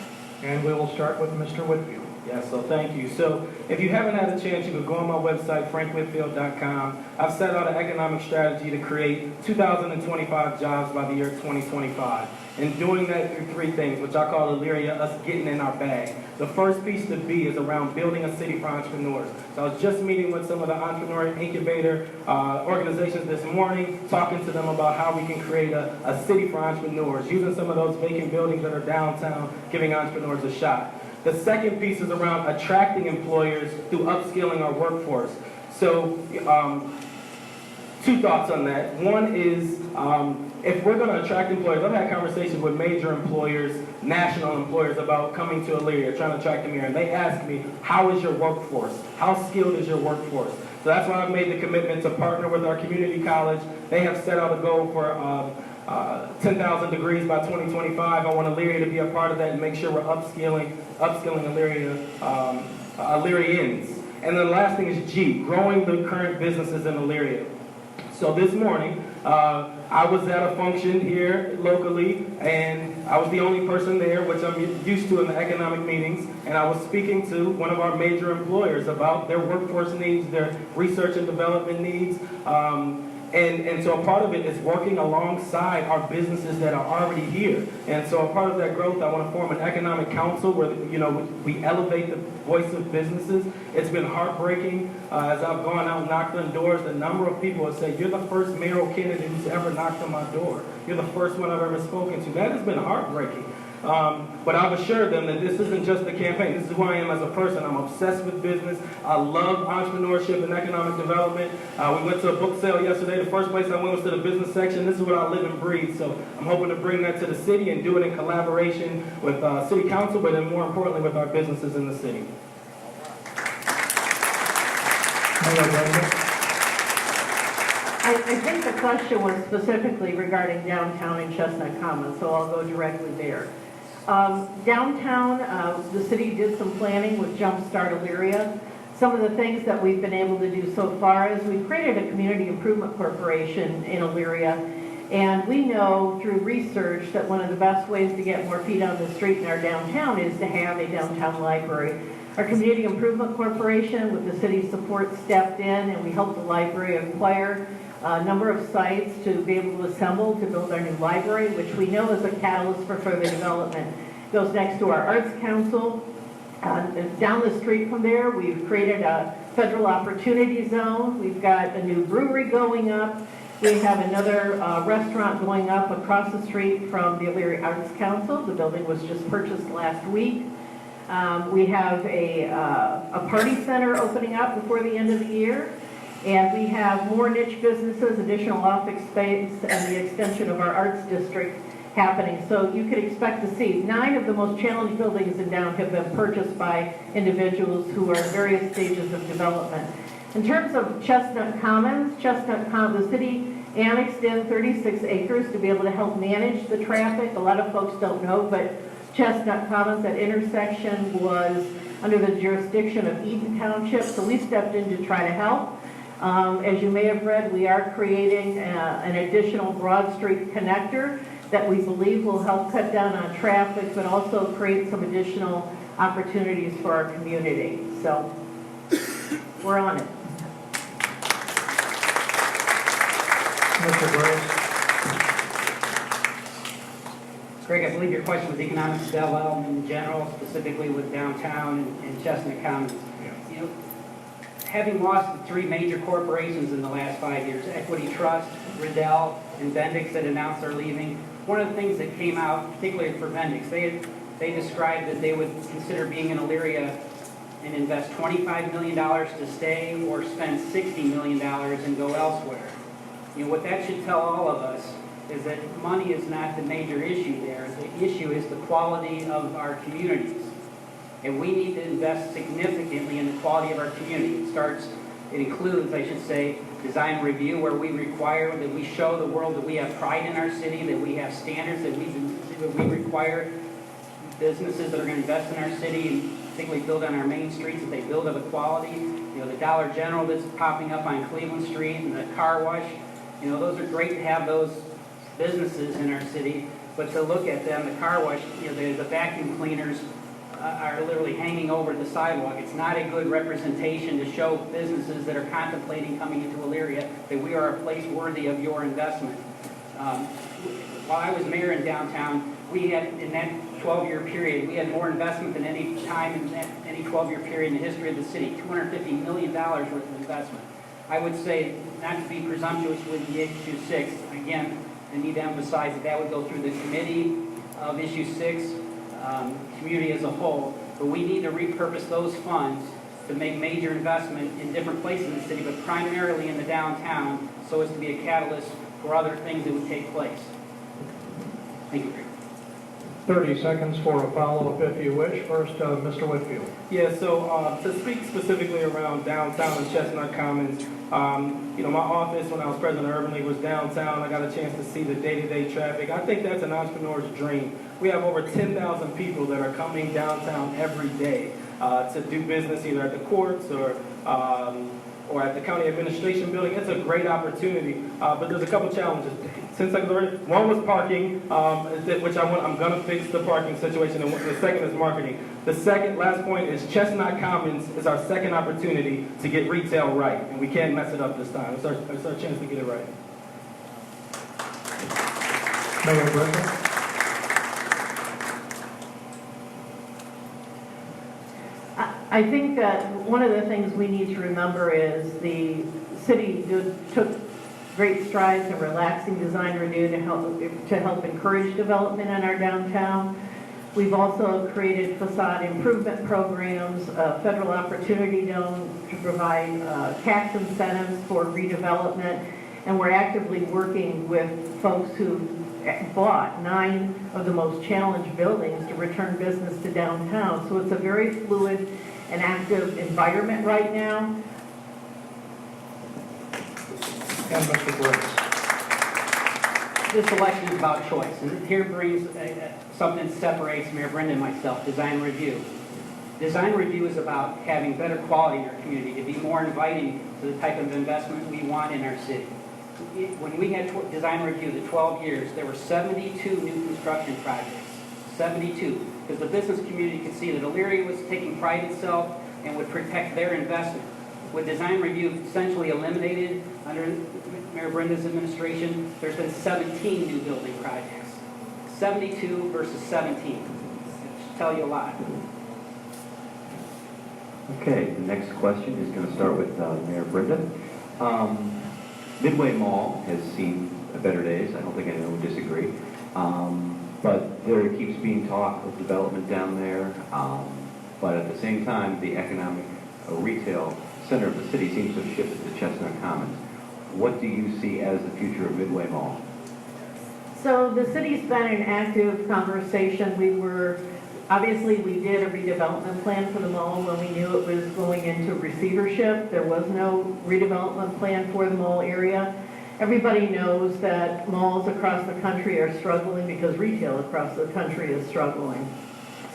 And we will start with Mr. Whitfield. Yes, so thank you. So if you haven't had a chance, you can go on my website, frankwhitfield.com. I've set out an economic strategy to create 2,025 jobs by the year 2025. And doing that through three things, which I call Elyria, us getting in our bag. The first piece to B is around building a city for entrepreneurs. So I was just meeting with some of the entrepreneur incubator organizations this morning, talking to them about how we can create a city for entrepreneurs, using some of those vacant buildings that are downtown, giving entrepreneurs a shot. The second piece is around attracting employers through upskilling our workforce. So two thoughts on that. One is if we're going to attract employers, I've had conversations with major employers, national employers, about coming to Elyria, trying to attract them here. And they ask me, how is your workforce? How skilled is your workforce? So that's why I've made the commitment to partner with our community college. They have set out a goal for 10,000 degrees by 2025. I want Elyria to be a part of that and make sure we're upskilling Elyrians. And then the last thing is G, growing the current businesses in Elyria. So this morning, I was at a function here locally, and I was the only person there, which I'm used to in the economic meetings, and I was speaking to one of our major employers about their workforce needs, their research and development needs, and so a part of it is working alongside our businesses that are already here. And so a part of that growth, I want to form an economic council where, we elevate the voice of businesses. It's been heartbreaking as I've gone out and knocked on doors. The number of people have said, you're the first mayoral candidate who's ever knocked on my door. You're the first one I've ever spoken to. That has been heartbreaking. But I've assured them that this isn't just a campaign. This is who I am as a person. I'm obsessed with business. I love entrepreneurship and economic development. We went to a book sale yesterday. The first place I went was to the business section. This is what I live and breathe. So I'm hoping to bring that to the city and do it in collaboration with city council, but then more importantly with our businesses in the city. I think the question was specifically regarding downtown and Chestnut Commons, so I'll go directly there. Downtown, the city did some planning with Jumpstart Elyria. Some of the things that we've been able to do so far is we've created a community improvement corporation in Elyria, and we know through research that one of the best ways to get more feet on the street in our downtown is to have a downtown library. Our Community Improvement Corporation, with the city's support, stepped in, and we helped the library acquire a number of sites to be able to assemble to build our new library, which we know is a catalyst for further development. It goes next to our Arts Council. Down the street from there, we've created a federal opportunity zone. We've got a new brewery going up. We have another restaurant going up across the street from the Elyria Arts Council. The building was just purchased last week. We have a party center opening up before the end of the year. And we have more niche businesses, additional office space, and the extension of our arts district happening. So you could expect to see 9 of the most challenged buildings in downtown have been purchased by individuals who are in various stages of development. In terms of Chestnut Commons, the city annexed in 36 acres to be able to help manage the traffic. A lot of folks don't know, but Chestnut Commons, that intersection, was under the jurisdiction of Eden Township, so we stepped in to try to help. As you may have read, we are creating an additional Broad Street connector that we believe will help cut down on traffic, but also create some additional opportunities for our community. So we're on it. Mr. Grace. Greg, I believe your question was economic development in general, specifically with downtown and Chestnut Commons. You know, having lost the 3 major corporations in the last 5 years, Equity Trust, Riddell, and Bendix that announced they're leaving, one of the things that came out, particularly for Bendix, they described that they would consider being in Elyria and invest $25 million to stay or spend $60 million and go elsewhere. You know, what that should tell all of us is that money is not the major issue there. The issue is the quality of our communities. And we need to invest significantly in the quality of our community. It includes, I should say, design review, where we require that we show the world that we have pride in our city, that we have standards, that we require businesses that are going to invest in our city and particularly build on our main streets, that they build of a quality. You know, the Dollar General that's popping up on Cleveland Street and the car wash, you know, those are great to have those businesses in our city, but to look at them, the car wash, you know, the vacuum cleaners are literally hanging over the sidewalk. It's not a good representation to show businesses that are contemplating coming into Elyria that we are a place worthy of your investment. While I was mayor in downtown, we had, in that 12-year period, we had more investment than any time in any 12-year period in the history of the city, $250 million worth of investment. I would say, not to be presumptuous with the issue 6, again, I need to emphasize that would go through the committee of issue 6, community as a whole, but we need to repurpose those funds to make major investment in different places in the city, but primarily in the downtown, so as to be a catalyst for other things that would take place. Thank you. 30 seconds for a follow-up if you wish. First, Mr. Whitfield. Yeah, so to speak specifically around downtown and Chestnut Commons, you know, my office when I was president of Urban League was downtown. I got a chance to see the day-to-day traffic. I think that's an entrepreneur's dream. We have over 10,000 people that are coming downtown every day to do business either at the courts or at the county administration building. It's a great opportunity, but there's a couple challenges. One was parking, which I'm going to fix the parking situation, and the second is marketing. The last point is Chestnut Commons is our second opportunity to get retail right, and we can't mess it up this time. It's our chance to get it right. Mayor Brinda. I think that one of the things we need to remember is the city took great strides in relaxing design review to help encourage development in our downtown. We've also created facade improvement programs, federal opportunity zone to provide tax incentives for redevelopment, and we're actively working with folks who bought 9 of the most challenged buildings to return business to downtown. So it's a very fluid and active environment right now. And Mr. Briggs. This election is about choice, and here brings something that separates Mayor Brinda and myself, design review. Design review is about having better quality in our community, to be more inviting to the type of investment we want in our city. When we had design review, the 12 years, there were 72 new construction projects. 72. Because the business community could see that Elyria was taking pride in itself and would protect their investment. With design review essentially eliminated under Mayor Brinda's administration, there's been 17 new building projects. 72 versus 17. It should tell you a lot. Okay, the next question is going to start with Mayor Brinda. Midway Mall has seen better days. I don't think anyone would disagree. But there keeps being talk of development down there. But at the same time, the economic retail center of the city seems to have shifted to Chestnut Commons. What do you see as the future of Midway Mall? So the city's been in active conversation. Obviously, we did a redevelopment plan for the mall when we knew it was going into receivership. There was no redevelopment plan for the mall area. Everybody knows that malls across the country are struggling because retail across the country is struggling.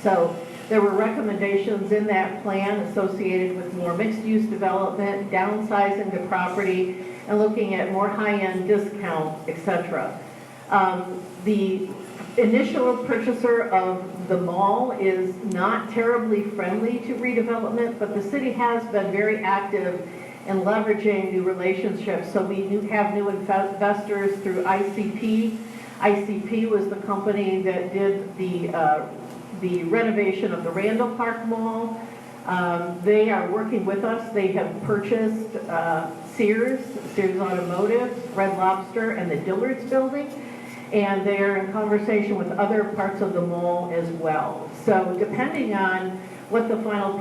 So there were recommendations in that plan associated with more mixed-use development, downsizing the property, and looking at more high-end discount, etc. The initial purchaser of the mall is not terribly friendly to redevelopment, but the city has been very active in leveraging new relationships. So we have new investors through ICP ICP was the company that did the renovation of the Randall Park Mall. They are working with us. They have purchased Sears Automotive, Red Lobster, and the Dillard's building, and they're in conversation with other parts of the mall as well. So depending on what the final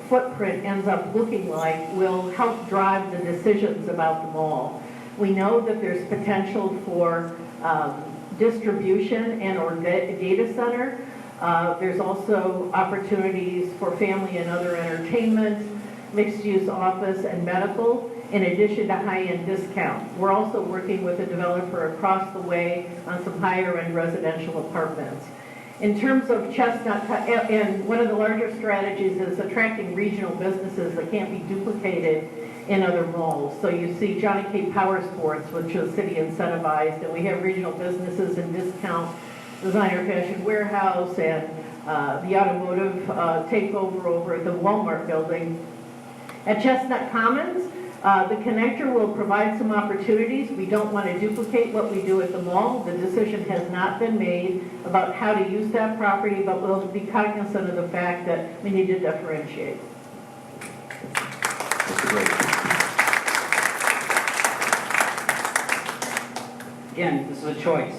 footprint ends up looking like will help drive the decisions about the mall. We know that there's potential for distribution and or data center. There's also opportunities for family and other entertainment, mixed-use office and medical, in addition to high-end discount. We're also working with a developer across the way on some higher-end residential apartments. In terms of Chestnut, and one of the larger strategies is attracting regional businesses that can't be duplicated in other malls. So you see Johnny K. Power Sports, which is city incentivized, and we have regional businesses in discount, Designer Fashion Warehouse, and the automotive takeover over at the Walmart building. At Chestnut Commons, the connector will provide some opportunities. We don't want to duplicate what we do at the mall. The decision has not been made about how to use that property, but we'll be cognizant of the fact that we need to differentiate. Again, this is a choice.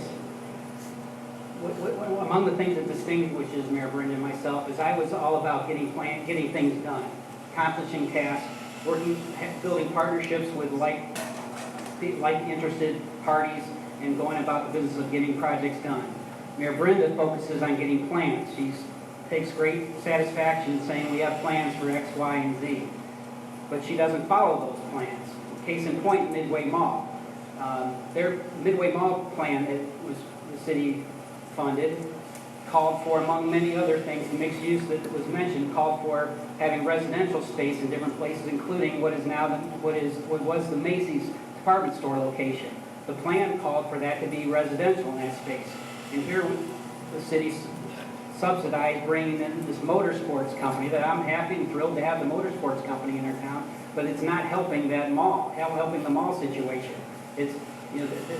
Among the things that distinguishes Mayor Brinda and myself is I was all about getting things done, accomplishing tasks, building partnerships with like-interested parties, and going about the business of getting projects done. Mayor Brinda focuses on getting plans. She takes great satisfaction in saying we have plans for X, Y, and Z, but she doesn't follow those plans. Case in point, Midway Mall. Their Midway Mall plan that was the city funded called for, among many other things, the mixed use that was mentioned, called for having residential space in different places, including what was the Macy's department store location. The plan called for that to be residential in that space. And here the city subsidized bringing in this motorsports company that I'm happy and thrilled to have the motorsports company in our town, but it's not helping that mall, helping the mall situation. It's,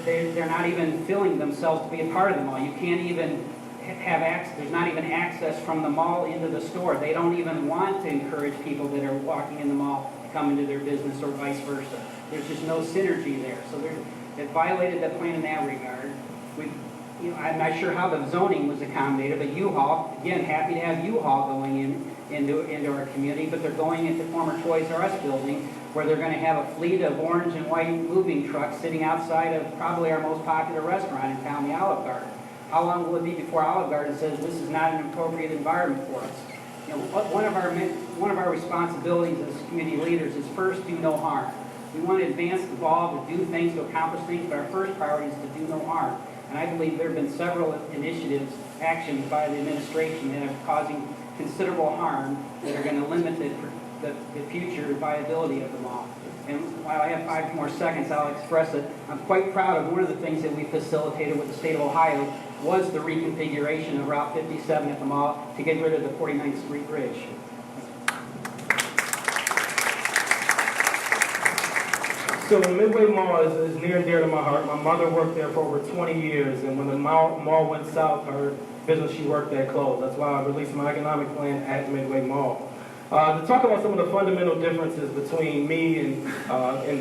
they're not even filling themselves to be a part of the mall. You can't even have access, there's not even access from the mall into the store. They don't even want to encourage people that are walking in the mall to come into their business or vice versa. There's just no synergy there. So it violated the plan in that regard. I'm not sure how the zoning was accommodated, but U-Haul, again, happy to have U-Haul going into our community, but they're going into former Toys R Us building where they're going to have a fleet of orange and white moving trucks sitting outside of probably our most popular restaurant in town, the Olive Garden. How long will it be before Olive Garden says this is not an appropriate environment for us? One of our responsibilities as community leaders is first do no harm. We want to advance the ball, to do things, to accomplish things, but our first priority is to do no harm. And I believe there have been several initiatives, actions by the administration that are causing considerable harm that are going to limit the future viability of the mall. And while I have 5 more seconds, I'll express that I'm quite proud of one of the things that we facilitated with the state of Ohio was the reconfiguration of Route 57 at the mall to get rid of the 49th Street Bridge. So the Midway Mall is near and dear to my heart. My mother worked there for over 20 years, and when the mall went south, her business she worked at closed. That's why I released my economic plan at Midway Mall. To talk about some of the fundamental differences between me and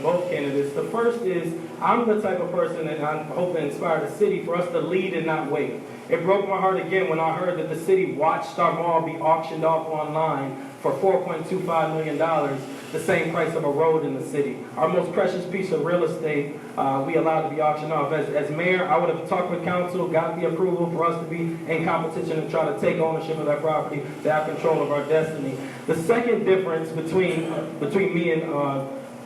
both candidates, the first is I'm the type of person that I hope to inspire the city for us to lead and not wait. It broke my heart again when I heard that the city watched our mall be auctioned off online for $4.25 million, the same price of a road in the city. Our most precious piece of real estate we allowed to be auctioned off. As mayor, I would have talked with council, got the approval for us to be in competition and try to take ownership of that property, to have control of our destiny. The second difference between me and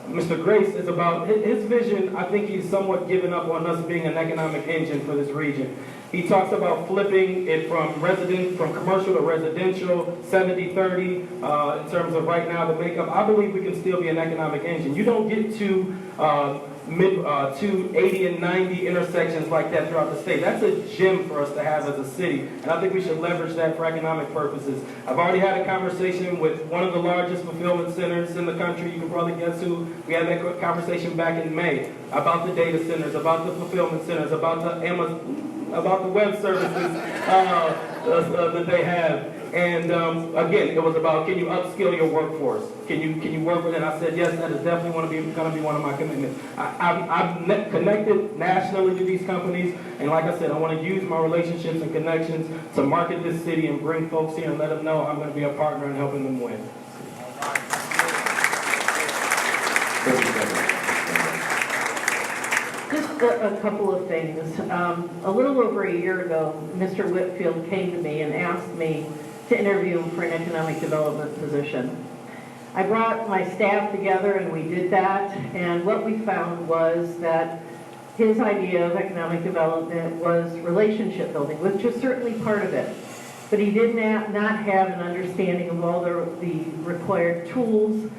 Mr. Grace is about his vision. I think he's somewhat given up on us being an economic engine for this region. He talks about flipping it from commercial to residential, 70-30, in terms of right now the makeup. I believe we can still be an economic engine. You don't get to 80 and 90 intersections like that throughout the state. That's a gem for us to have as a city, and I think we should leverage that for economic purposes. I've already had a conversation with one of the largest fulfillment centers in the country. You can probably guess who. We had that conversation back in May about the data centers, about the fulfillment centers, about the about the web services that they have. And again, it was about, can you upskill your workforce? Can you work with it? And I said, yes, that is definitely going to be one of my commitments. I've connected nationally to these companies, and like I said, I want to use my relationships and connections to market this city and bring folks here and let them know I'm going to be a partner in helping them win. Just a couple of things. A little over a year ago, Mr. Whitfield came to me and asked me to interview him for an economic development position. I brought my staff together and we did that, and what we found was that his idea of economic development was relationship building, which is certainly part of it. But he did not have an understanding of all the required tools,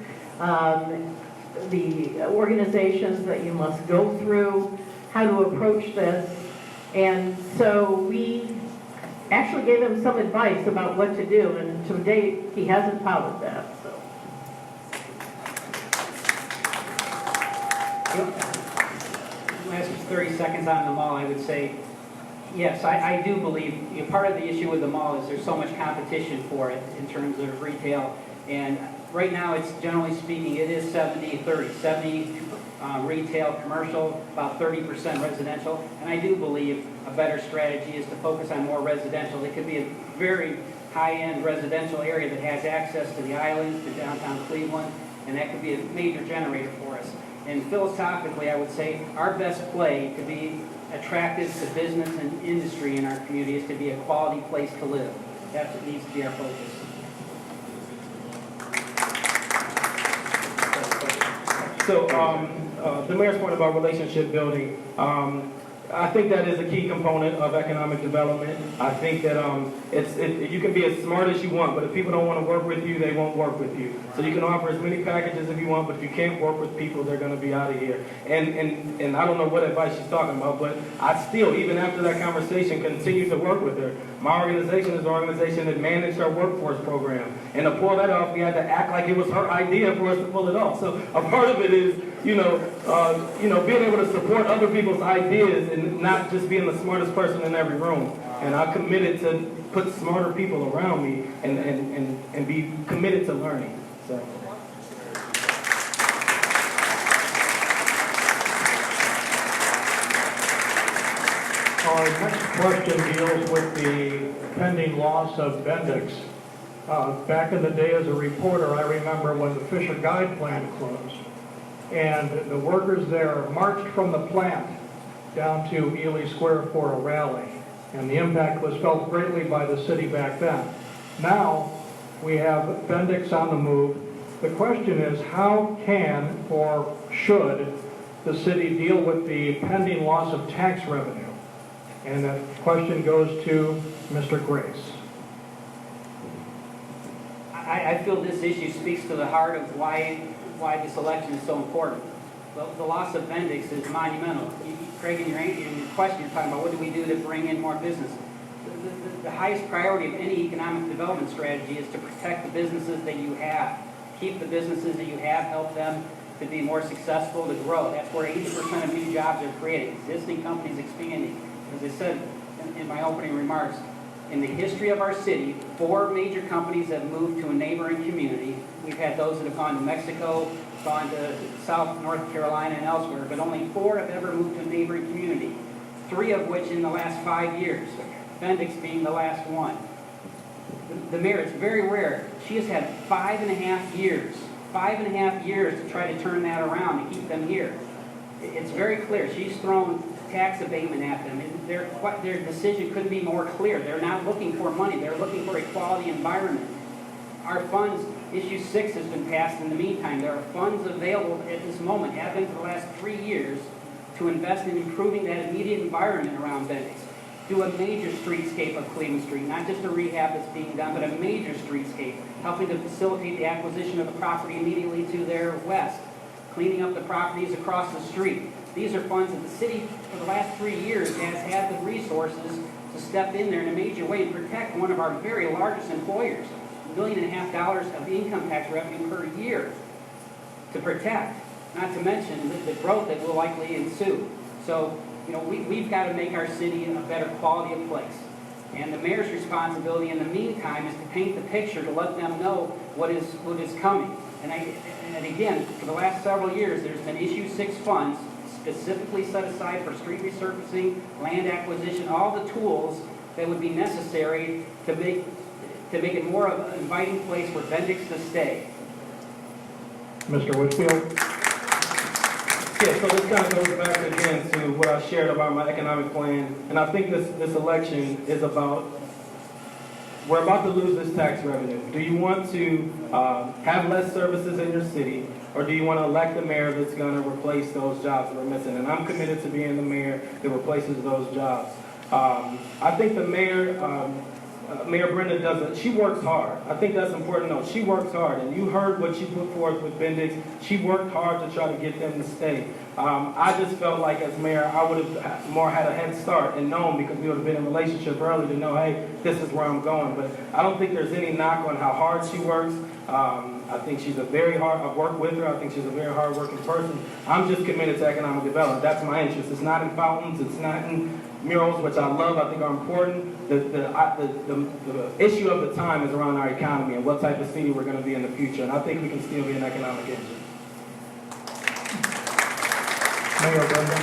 the organizations that you must go through, how to approach this. And so we actually gave him some advice about what to do, and to date, he hasn't followed that. So. Last 30 seconds on the mall, I would say, yes, I do believe part of the issue with the mall is there's so much competition for it in terms of retail. And right now, it's generally speaking, it is 70-30. 70 retail, commercial, about 30% residential. And I do believe a better strategy is to focus on more residential. It could be a very high-end residential area that has access to the islands, to downtown Cleveland, and that could be a major generator for us. And philosophically, I would say our best play to be attractive to business and industry in our community is to be a quality place to live. That's what needs to be our focus. So the mayor's point about relationship building, I think that is a key component of economic development. I think that you can be as smart as you want, but if people don't want to work with you, they won't work with you. So you can offer as many packages if you want, but if you can't work with people, they're going to be out of here. And I don't know what advice she's talking about, but I still, even after that conversation, continue to work with her. My organization is the organization that managed our workforce program. And to pull that off, we had to act like it was her idea for us to pull it off. So a part of it is, being able to support other people's ideas and not just being the smartest person in every room. And I'm committed to put smarter people around me and be committed to learning. So. Our next question deals with the pending loss of Bendix. Back in the day as a reporter, I remember when the Fisher Guide plant closed. And the workers there marched from the plant down to Ely Square for a rally. And the impact was felt greatly by the city back then. Now, we have Bendix on the move. The question is, how can or should the city deal with the pending loss of tax revenue? And that question goes to Mr. Grace. I feel this issue speaks to the heart of why this election is so important. The loss of Bendix is monumental. Craig, in your question, you're talking about what do we do to bring in more business. The highest priority of any economic development strategy is to protect the businesses that you have. Keep the businesses that you have, help them to be more successful, to grow. That's where 80% of new jobs are created. Existing companies expanding. As I said in my opening remarks, in the history of our city, 4 major companies have moved to a neighboring community. We've had those that have gone to Mexico, gone to South North Carolina and elsewhere, but only 4 have ever moved to a neighboring community, 3 of which in the last 5 years, Bendix being the last one. The mayor, it's very rare. She has had 5.5 years to try to turn that around and keep them here. It's very clear. She's thrown tax abatement at them. Their decision couldn't be more clear. They're not looking for money. They're looking for a quality environment. Our funds, issue 6 has been passed in the meantime. There are funds available at this moment, have been for the last 3 years, to invest in improving that immediate environment around Bendix. Do a major streetscape of Cleveland Street, not just a rehab that's being done, but a major streetscape, helping to facilitate the acquisition of the property immediately to their west, cleaning up the properties across the street. These are funds that the city, for the last 3 years, has had the resources to step in there in a major way and protect one of our very largest employers, $1.5 million of income tax revenue per year to protect, not to mention the growth that will likely ensue. So we've got to make our city a better quality of place. And the mayor's responsibility in the meantime is to paint the picture, to let them know what is coming. And again, for the last several years, there's been Issue 6 funds specifically set aside for street resurfacing, land acquisition, all the tools that would be necessary to make it more of an inviting place for Bendix to stay. Mr. Whitfield? Yeah, so this kind of goes back again to what I shared about my economic plan, and I think this election is about, we're about to lose this tax revenue. Do you want to have less services in your city, or do you want to elect a mayor that's going to replace those jobs that we're missing? And I'm committed to being the mayor that replaces those jobs. I think the mayor, Mayor Brinda she works hard. I think that's important to know. She works hard, and you heard what she put forth with Bendix. She worked hard to try to get them to stay. I just felt like as mayor, I would have more had a head start and known, because we would have been in a relationship early, to know, hey, this is where I'm going. But I don't think there's any knock on how hard she works. I think she's I've worked with her. I think she's a very hard-working person. I'm just committed to economic development. That's my interest. It's not in fountains. It's not in murals, which I love, I think are important. The issue of the time is around our economy and what type of city we're going to be in the future. And I think we can still be an economic engine. Mayor Brinda?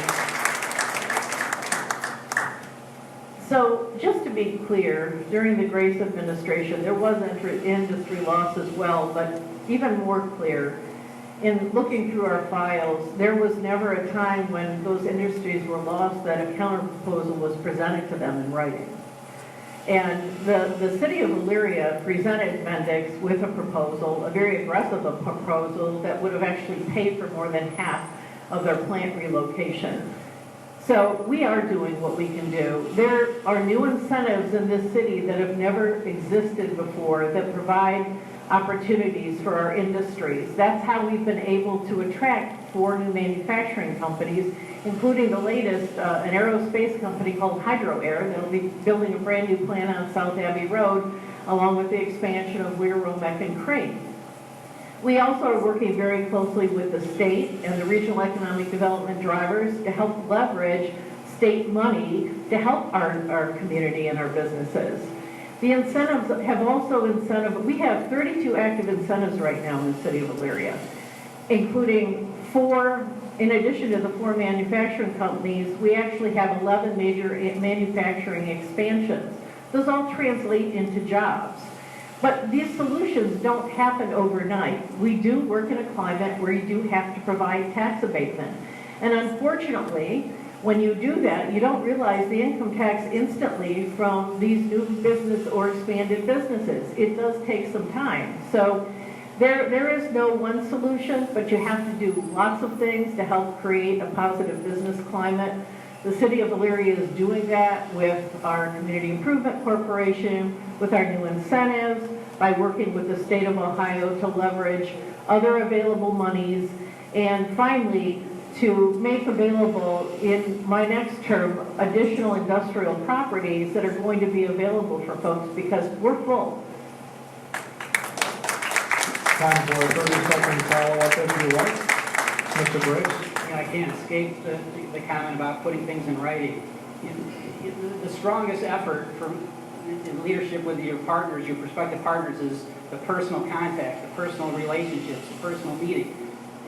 So just to be clear, during the Grace administration, there was industry loss as well, but even more clear, in looking through our files, there was never a time when those industries were lost that a counterproposal was presented to them in writing. And the city of Elyria presented Bendix with a proposal, a very aggressive proposal that would have actually paid for more than half of their plant relocation. So we are doing what we can do. There are new incentives in this city that have never existed before that provide opportunities for our industries. That's how we've been able to attract 4 new manufacturing companies, including the latest, an aerospace company called Hydro Air that'll be building a brand new plant on South Abbey Road, along with the expansion of Weir, Romeck, and Crane. We also are working very closely with the state and the regional economic development drivers to help leverage state money to help our community and our businesses. The incentives have also we have 32 active incentives right now in the city of Elyria, including 4, in addition to the 4 manufacturing companies, we actually have 11 major manufacturing expansions. Those all translate into jobs. But these solutions don't happen overnight. We do work in a climate where you do have to provide tax abatement. And unfortunately, when you do that, you don't realize the income tax instantly from these new business or expanded businesses. It does take some time. So there is no one solution, but you have to do lots of things to help create a positive business climate. The city of Elyria is doing that with our Community Improvement Corporation, with our new incentives, by working with the state of Ohio to leverage other available monies, and finally, to make available in my next term additional industrial properties that are going to be available for folks, because we're full. Time for a 30-second follow-up if you like. Mr. Briggs? I can't escape the comment about putting things in writing. The strongest effort in leadership with your partners, your prospective partners, is the personal contact, the personal relationships, the personal meeting.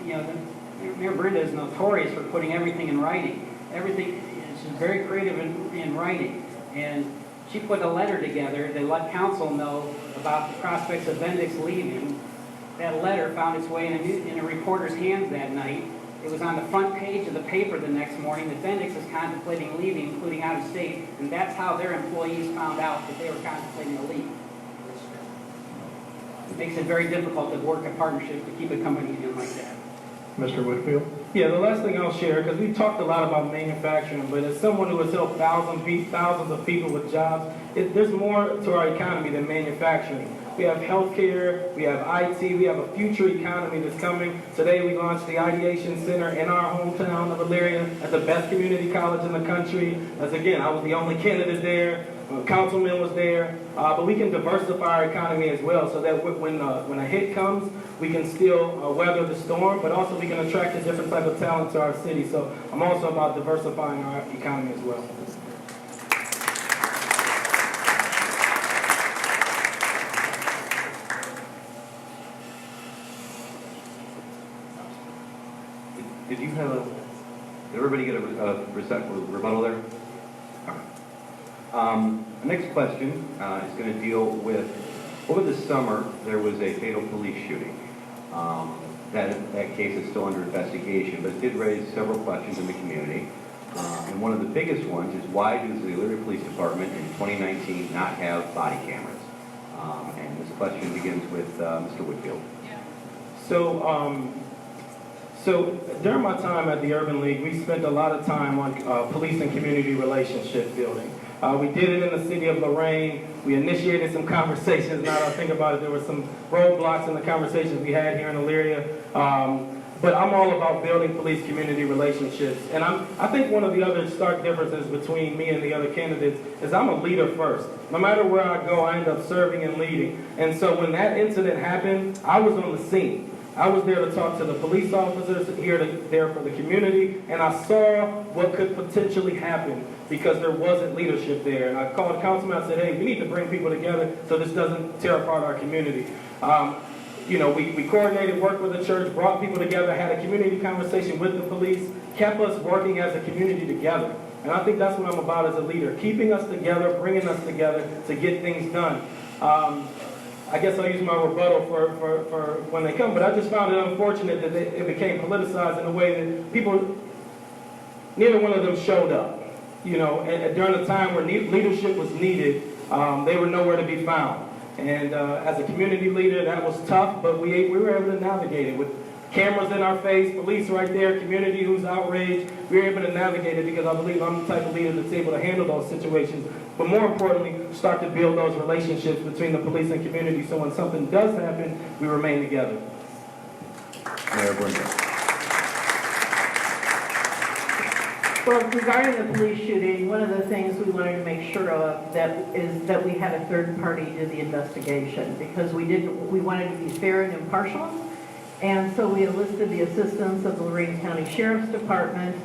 Mayor Brinda is notorious for putting everything in writing. She's very creative in writing. And she put a letter together to let council know about the prospects of Bendix leaving. That letter found its way in a reporter's hands that night. It was on the front page of the paper the next morning that Bendix is contemplating leaving, including out of state, and that's how their employees found out that they were contemplating a leave. It makes it very difficult to work in partnership to keep a company in like that. Mr. Whitfield? Yeah, the last thing I'll share, because we talked a lot about manufacturing, but as someone who has helped thousands of people with jobs, there's more to our economy than manufacturing. We have healthcare, we have IT, we have a future economy that's coming. Today we launched the Ideation Center in our hometown of Elyria at the best community college in the country. As again, I was the only candidate there. councilman was there, but we can diversify our economy as well, so that when a hit comes, we can still weather the storm, but also we can attract a different type of talent to our city. So I'm also about diversifying our economy as well. Did you have did everybody get a rebuttal there? All right. The next question is going to deal with, over the summer, there was a fatal police shooting. That case is still under investigation, but it did raise several questions in the community. And one of the biggest ones is, why does the Elyria Police Department in 2019 not have body cameras? And this question begins with Mr. Whitfield. So during my time at the Urban League, we spent a lot of time on police and community relationship building. We did it in the city of Lorraine. We initiated some conversations. Now that I think about it, there were some roadblocks in the conversations we had here in Elyria. But I'm all about building police-community relationships. And I think one of the other stark differences between me and the other candidates is I'm a leader first. No matter where I go, I end up serving and leading. And so when that incident happened, I was on the scene. I was there to talk to the police officers, there for the community, and I saw what could potentially happen because there wasn't leadership there. And I called the councilman, I said, hey, we need to bring people together so this doesn't tear apart our community. We coordinated, worked with the church, brought people together, had a community conversation with the police, kept us working as a community together. And I think that's what I'm about as a leader, keeping us together, bringing us together to get things done. I guess I'll use my rebuttal for when they come, but I just found it unfortunate that it became politicized in a way that people, neither one of them showed up. And during a time where leadership was needed, they were nowhere to be found. And as a community leader, that was tough, but we were able to navigate it with cameras in our face, police right there, community who's outraged. We were able to navigate it because I believe I'm the type of leader that's able to handle those situations. But more importantly, start to build those relationships between the police and community so when something does happen, we remain together. Mayor Brinda. Well, regarding the police shooting, one of the things we wanted to make sure of is that we had a third party do the investigation, because we wanted to be fair and impartial. And so we enlisted the assistance of the Lorraine County Sheriff's Department.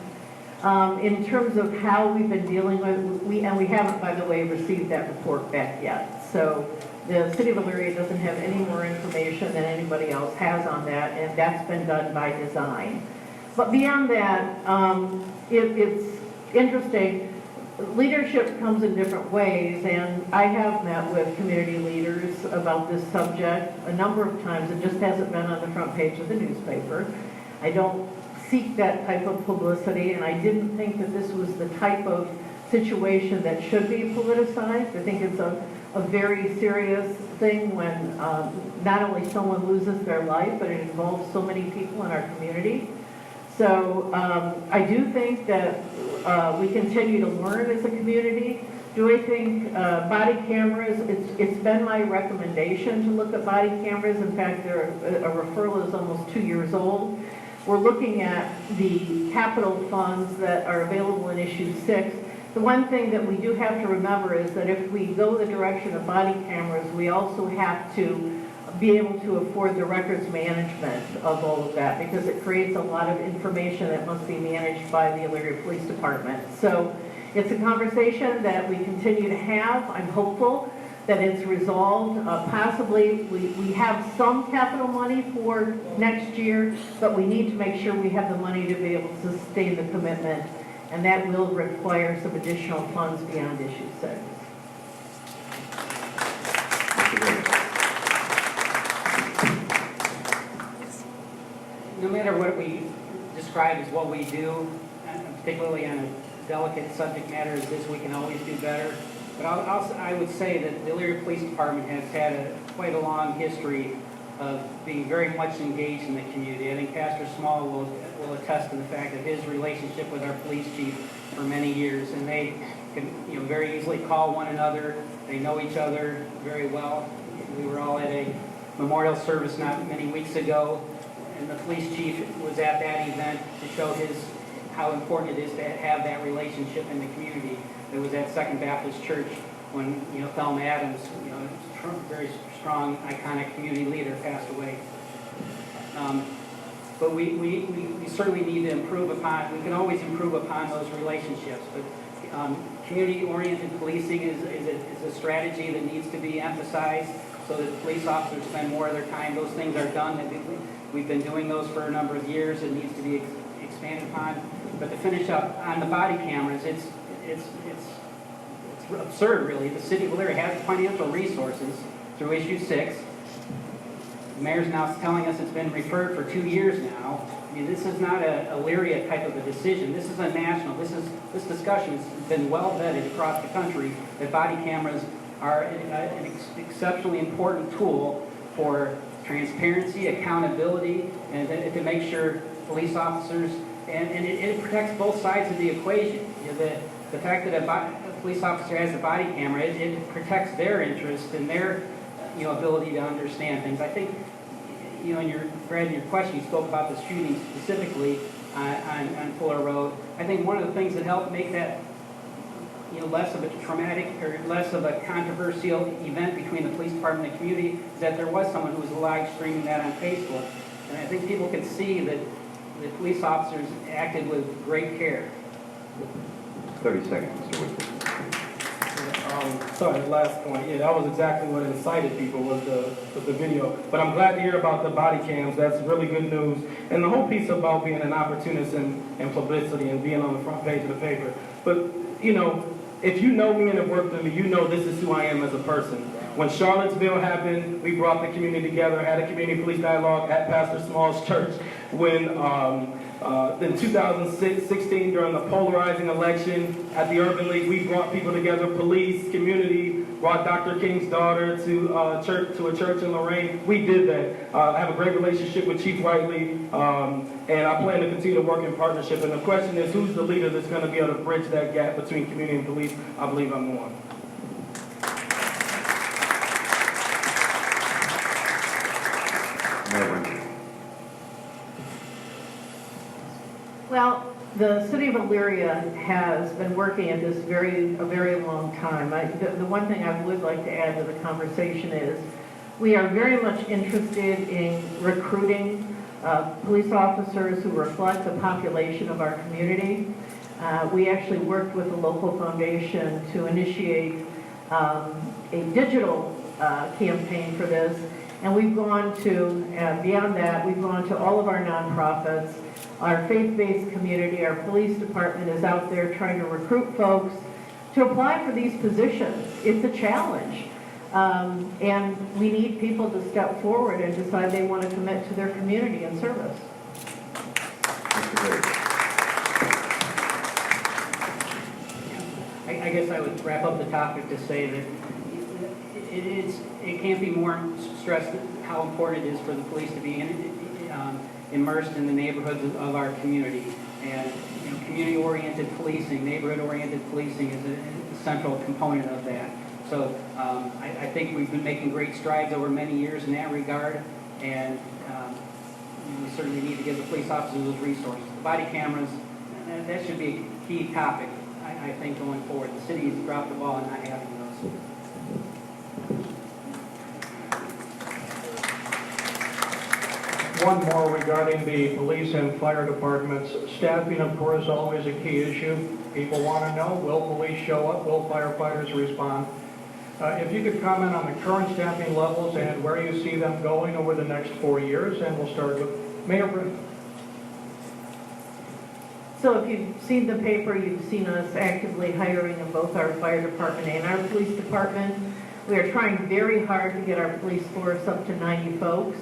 In terms of how we've been dealing with, we haven't, by the way, received that report back yet. So the city of Elyria doesn't have any more information than anybody else has on that, and that's been done by design. But beyond that, it's interesting. Leadership comes in different ways, and I have met with community leaders about this subject a number of times. It just hasn't been on the front page of the newspaper. I don't seek that type of publicity, and I didn't think that this was the type of situation that should be politicized. I think it's a very serious thing when not only someone loses their life, but it involves so many people in our community. So I do think that we continue to learn as a community. Do I think body cameras, it's been my recommendation to look at body cameras. In fact, a referral is almost 2 years old. We're looking at the capital funds that are available in issue 6. The one thing that we do have to remember is that if we go the direction of body cameras, we also have to be able to afford the records management of all of that, because it creates a lot of information that must be managed by the Elyria Police Department. So it's a conversation that we continue to have. I'm hopeful that it's resolved. Possibly we have some capital money for next year, but we need to make sure we have the money to be able to sustain the commitment, and that will require some additional funds beyond issue 6. No matter what we describe as what we do, and particularly on a delicate subject matter as this, we can always do better. But I would say that the Elyria Police Department has had quite a long history of being very much engaged in the community. I think Pastor Small will attest to the fact that his relationship with our police chief for many years, and they can very easily call one another. They know each other very well. We were all at a memorial service not many weeks ago, and the police chief was at that event to show how important it is to have that relationship in the community. It was at Second Baptist Church when, Thelma Adams, very strong, iconic community leader, passed away. But we certainly need to improve upon, we can always improve upon those relationships. But community-oriented policing is a strategy that needs to be emphasized so that police officers spend more of their time. Those things are done. We've been doing those for a number of years. It needs to be expanded upon. But to finish up on the body cameras, it's absurd, really. The city of Elyria has financial resources through issue 6. The mayor's now telling us it's been referred for 2 years now. I mean, this is not a Elyria type of a decision. This is a national. This discussion has been well vetted across the country that body cameras are an exceptionally important tool for transparency, accountability, and to make sure police officers, and it protects both sides of the equation. The fact that a police officer has a body camera, it protects their interest and their ability to understand things. I think, Brad, in your question, you spoke about the shooting specifically on Fuller Road. I think one of the things that helped make that less of a traumatic or less of a controversial event between the police department and the community is that there was someone who was live streaming that on Facebook. And I think people could see that the police officers acted with great care. 30 seconds, Mr. Whitfield. Sorry, the last point. Yeah, that was exactly what incited people was the video. But I'm glad to hear about the body cams. That's really good news. And the whole piece about being an opportunist and publicity and being on the front page of the paper. But, if you know me and have worked with me, you know this is who I am as a person. When Charlottesville happened, we brought the community together, had a community police dialogue at Pastor Small's church. When in 2016, during the polarizing election at the Urban League, we brought people together, police, community, brought Dr. King's daughter to a church in Lorraine. We did that. I have a great relationship with Chief Whiteley, and I plan to continue to work in partnership. And the question is, who's the leader that's going to be able to bridge that gap between community and police? I believe I'm the one. Well, the city of Elyria has been working at this a very long time. The one thing I would like to add to the conversation is we are very much interested in recruiting police officers who reflect the population of our community. We actually worked with a local foundation to initiate a digital campaign for this, and we've gone to, beyond that, we've gone to all of our nonprofits. Our faith-based community, our police department is out there trying to recruit folks to apply for these positions. It's a challenge. And we need people to step forward and decide they want to commit to their community and service. I guess I would wrap up the topic to say that it can't be more stressed how important it is for the police to be immersed in the neighborhoods of our community. And community-oriented policing, neighborhood-oriented policing is a central component of that. So I think we've been making great strides over many years in that regard, and we certainly need to give the police officers those resources. The body cameras, that should be a key topic, I think, going forward. The city has dropped the ball in not having those. One more regarding the police and fire departments. Staffing, of course, is always a key issue. People want to know, will police show up? Will firefighters respond? If you could comment on the current staffing levels and where you see them going over the next 4 years, and we'll start with Mayor Brinda. So if you've seen the paper, you've seen us actively hiring in both our fire department and our police department. We are trying very hard to get our police force up to 90 folks.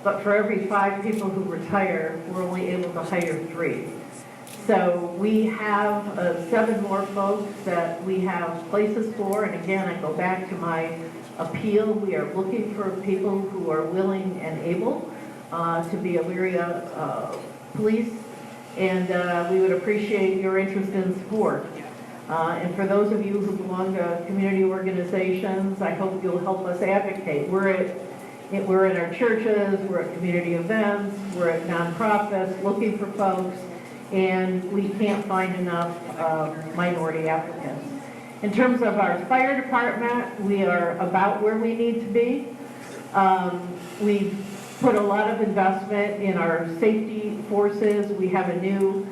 But for every 5 people who retire, we're only able to hire 3. So we have 7 more folks that we have places for. And again, I go back to my appeal. We are looking for people who are willing and able to be Elyria police. And we would appreciate your interest and support. And for those of you who belong to community organizations, I hope you'll help us advocate. We're in our churches, we're at community events, we're at nonprofits looking for folks, and we can't find enough minority applicants. In terms of our fire department, we are about where we need to be. We've put a lot of investment in our safety forces. We have a new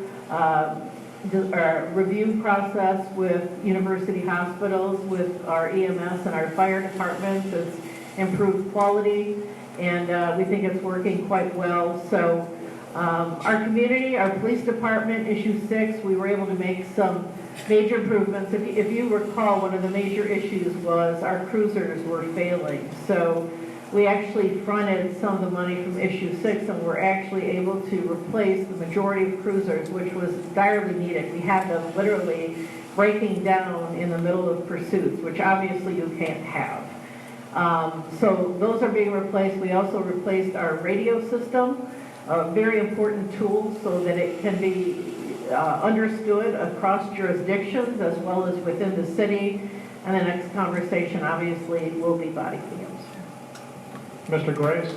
review process with university hospitals, with our EMS and our fire departments. It's improved quality, and we think it's working quite well. So our community, our police department, issue 6, we were able to make some major improvements. If you recall, one of the major issues was our cruisers were failing. So we actually fronted some of the money from issue 6, and we're actually able to replace the majority of cruisers, which was direly needed. We had them literally breaking down in the middle of pursuits, which obviously you can't have. So those are being replaced. We also replaced our radio system, a very important tool so that it can be understood across jurisdictions as well as within the city. And the next conversation obviously will be body cams. Mr. Grace?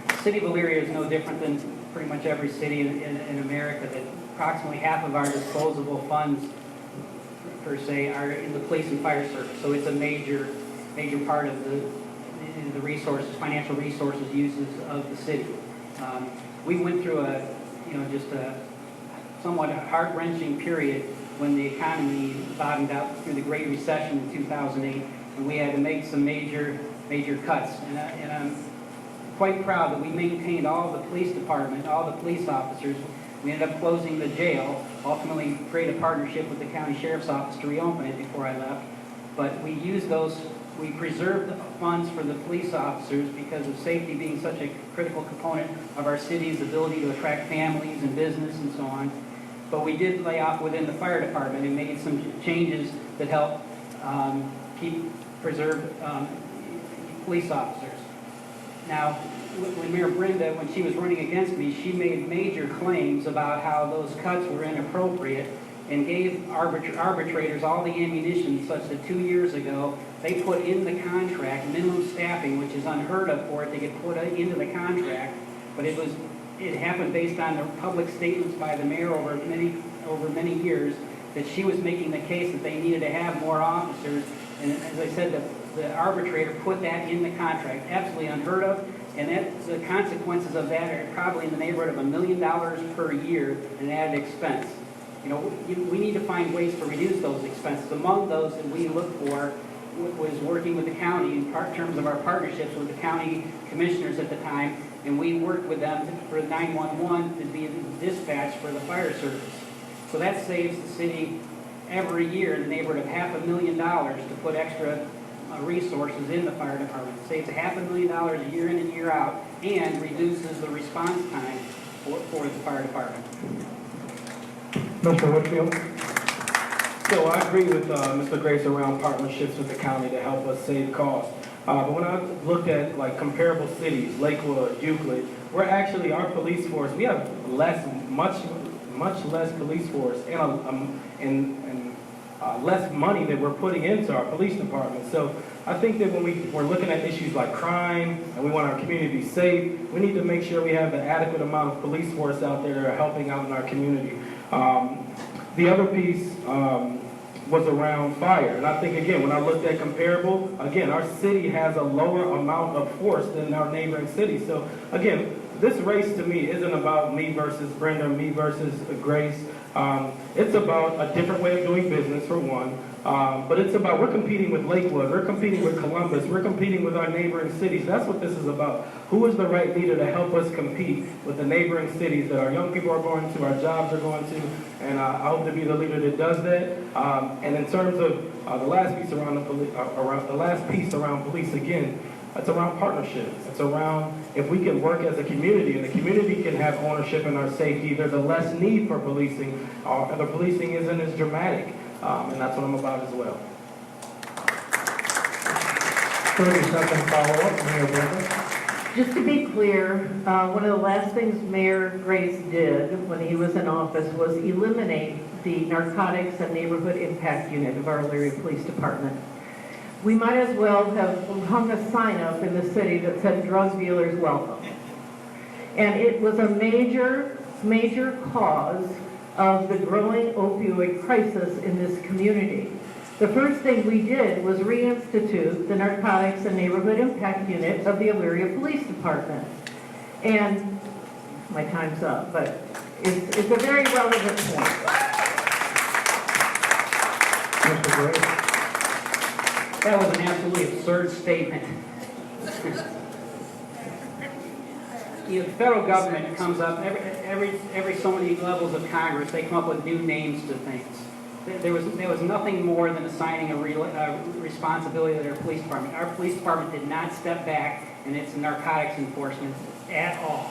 The city of Elyria is no different than pretty much every city in America. That approximately half of our disposable funds, per se, are in the police and fire service. So it's a major part of the resources, financial resources uses of the city. We went through just a somewhat heart-wrenching period when the economy bottomed out through the Great Recession in 2008, and we had to make some major cuts. And I'm quite proud that we maintained all the police department, all the police officers. We ended up closing the jail, ultimately created a partnership with the county sheriff's office to reopen it before I left. But we used we preserved the funds for the police officers because of safety being such a critical component of our city's ability to attract families and business and so on. But we did lay off within the fire department and made some changes that help preserve police officers. Now, when Mayor Brinda, when she was running against me, she made major claims about how those cuts were inappropriate and gave arbitrators all the ammunition such that 2 years ago, they put in the contract minimum staffing, which is unheard of for it to get put into the contract, but it happened based on the public statements by the mayor over many years that she was making the case that they needed to have more officers. And as I said, the arbitrator put that in the contract, absolutely unheard of. And the consequences of that are probably in the neighborhood of $1 million per year in added expense. We need to find ways to reduce those expenses. Among those that we looked for was working with the county in terms of our partnerships with the county commissioners at the time, and we worked with them for 911 to be dispatched for the fire service. So that saves the city every year in the neighborhood of $500,000 to put extra resources in the fire department. It saves $500,000 a year in and year out, and reduces the response time for the fire department. Mr. Whitfield? So I agree with Mr. Grace around partnerships with the county to help us save costs. But when I looked at comparable cities, Lakewood, Euclid, we're actually, our police force, we have much less police force and less money that we're putting into our police department. So I think that when we're looking at issues like crime and we want our community to be safe, we need to make sure we have the adequate amount of police force out there that are helping out in our community. The other piece was around fire. And I think, again, when I looked at comparable, again, our city has a lower amount of force than our neighboring cities. So, again, this race to me isn't about me versus Brenda, me versus Grace. It's about a different way of doing business, for one. But it's about, we're competing with Lakewood, we're competing with Columbus, we're competing with our neighboring cities. That's what this is about. Who is the right leader to help us compete with the neighboring cities that our young people are going to, our jobs are going to, and I hope to be the leader that does that. And in terms of the last piece around police, again, it's around partnership. It's around if we can work as a community and the community can have ownership in our safety, there's a less need for policing. The policing isn't as dramatic. And that's what I'm about as well. 30-second follow-up, Mayor Brinda. Just to be clear, one of the last things Mayor Grace did when he was in office was eliminate the Narcotics and Neighborhood Impact Unit of our Elyria Police Department. We might as well have hung a sign up in the city that said drug dealers welcome. And it was a major cause of the growing opioid crisis in this community. The first thing we did was reinstitute the Narcotics and Neighborhood Impact Unit of the Elyria Police Department. And my time's up, but it's a very relevant point. Mr. Gray? That was an absolutely absurd statement. The federal government comes up, every so many levels of Congress, they come up with new names to things. There was nothing more than assigning a responsibility to their police department. Our police department did not step back in its narcotics enforcement at all.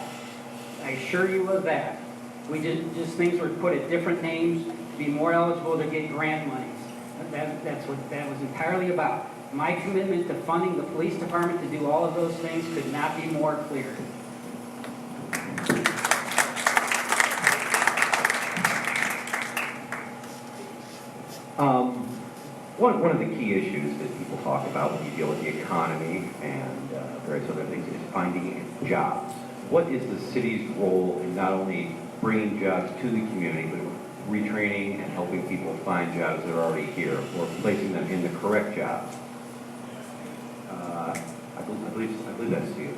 I assure you of that. We did just things were put at different names to be more eligible to get grant monies. That's what that was entirely about. My commitment to funding the police department to do all of those things could not be more clear. One of the key issues that people talk about when you deal with the economy and various other things is finding jobs. What is the city's role in not only bringing jobs to the community, but retraining and helping people find jobs that are already here, or placing them in the correct jobs? I believe that's you.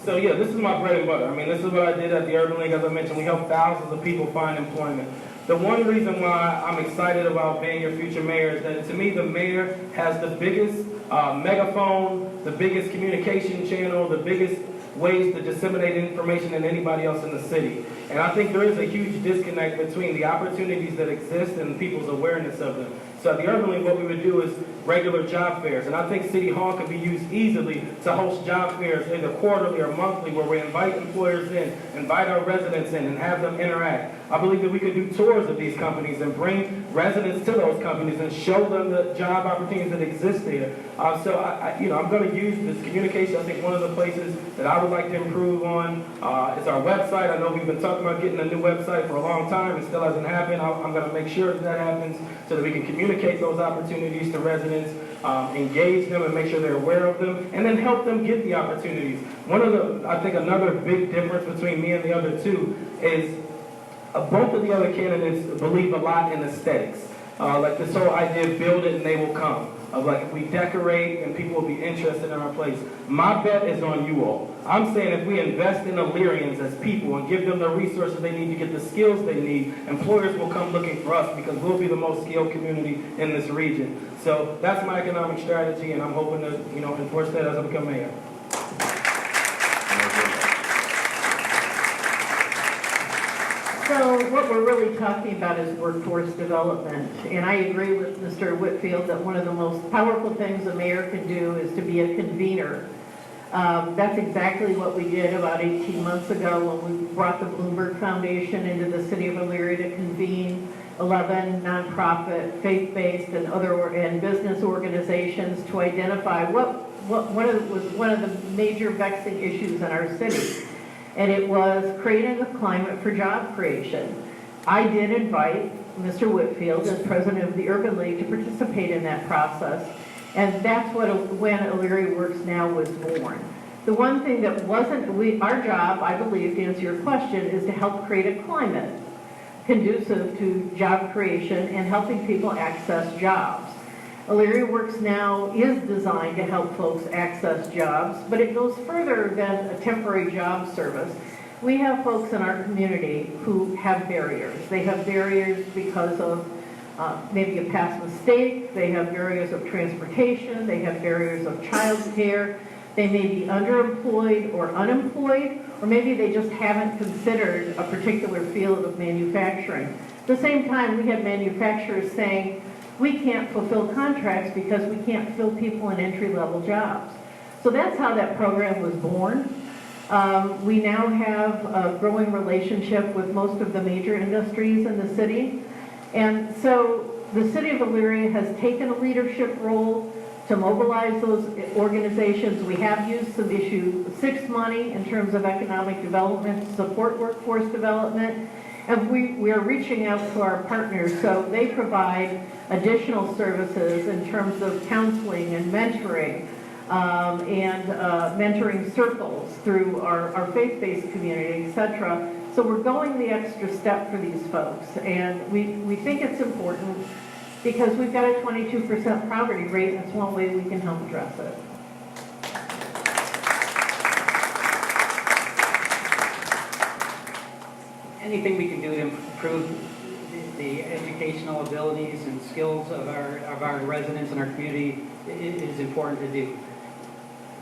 So yeah, this is my bread and butter. I mean, this is what I did at the Urban League. As I mentioned, we help thousands of people find employment. The one reason why I'm excited about being your future mayor is that, to me, the mayor has the biggest megaphone, the biggest communication channel, the biggest ways to disseminate information than anybody else in the city. And I think there is a huge disconnect between the opportunities that exist and people's awareness of them. So at the Urban League, what we would do is regular job fairs. And I think City Hall could be used easily to host job fairs either quarterly or monthly, where we invite employers in, invite our residents in, and have them interact. I believe that we could do tours of these companies and bring residents to those companies and show them the job opportunities that exist there. So I'm going to use this communication. I think one of the places that I would like to improve on is our website. I know we've been talking about getting a new website for a long time. It still hasn't happened. I'm going to make sure that happens so that we can communicate those opportunities to residents, engage them and make sure they're aware of them, and then help them get the opportunities. I think another big difference between me and the other two is both of the other candidates believe a lot in aesthetics. Like this whole idea of build it and they will come. Of like, if we decorate and people will be interested in our place. My bet is on you all. I'm saying if we invest in Illyrians as people and give them the resources they need to get the skills they need, employers will come looking for us because we'll be the most skilled community in this region. So that's my economic strategy, and I'm hoping to enforce that as I become mayor. So what we're really talking about is workforce development. And I agree with Mr. Whitfield that one of the most powerful things a mayor can do is to be a convener. That's exactly what we did about 18 months ago when we brought the Bloomberg Foundation into the city of Elyria to convene 11 nonprofit, faith-based, and business organizations to identify what was one of the major vexing issues in our city. And it was creating a climate for job creation. I did invite Mr. Whitfield, as president of the Urban League, to participate in that process. And that's when Elyria Works Now was born. The one thing that our job, I believe, to answer your question, is to help create a climate conducive to job creation and helping people access jobs. Elyria Works Now is designed to help folks access jobs, but it goes further than a temporary job service. We have folks in our community who have barriers. They have barriers because of maybe a past mistake. They have barriers of transportation. They have barriers of child care. They may be underemployed or unemployed, or maybe they just haven't considered a particular field of manufacturing. At the same time, we have manufacturers saying, we can't fulfill contracts because we can't fill people in entry-level jobs. So that's how that program was born. We now have a growing relationship with most of the major industries in the city. And so the city of Elyria has taken a leadership role to mobilize those organizations. We have used some issue 6 money in terms of economic development to support workforce development. And we are reaching out to our partners, so they provide additional services in terms of counseling and mentoring, mentoring circles through our faith-based community, etc., So we're going the extra step for these folks, and we think it's important because we've got a 22% poverty rate, and it's one way we can help address it. Anything we can do to improve the educational abilities and skills of our residents and our community is important to do.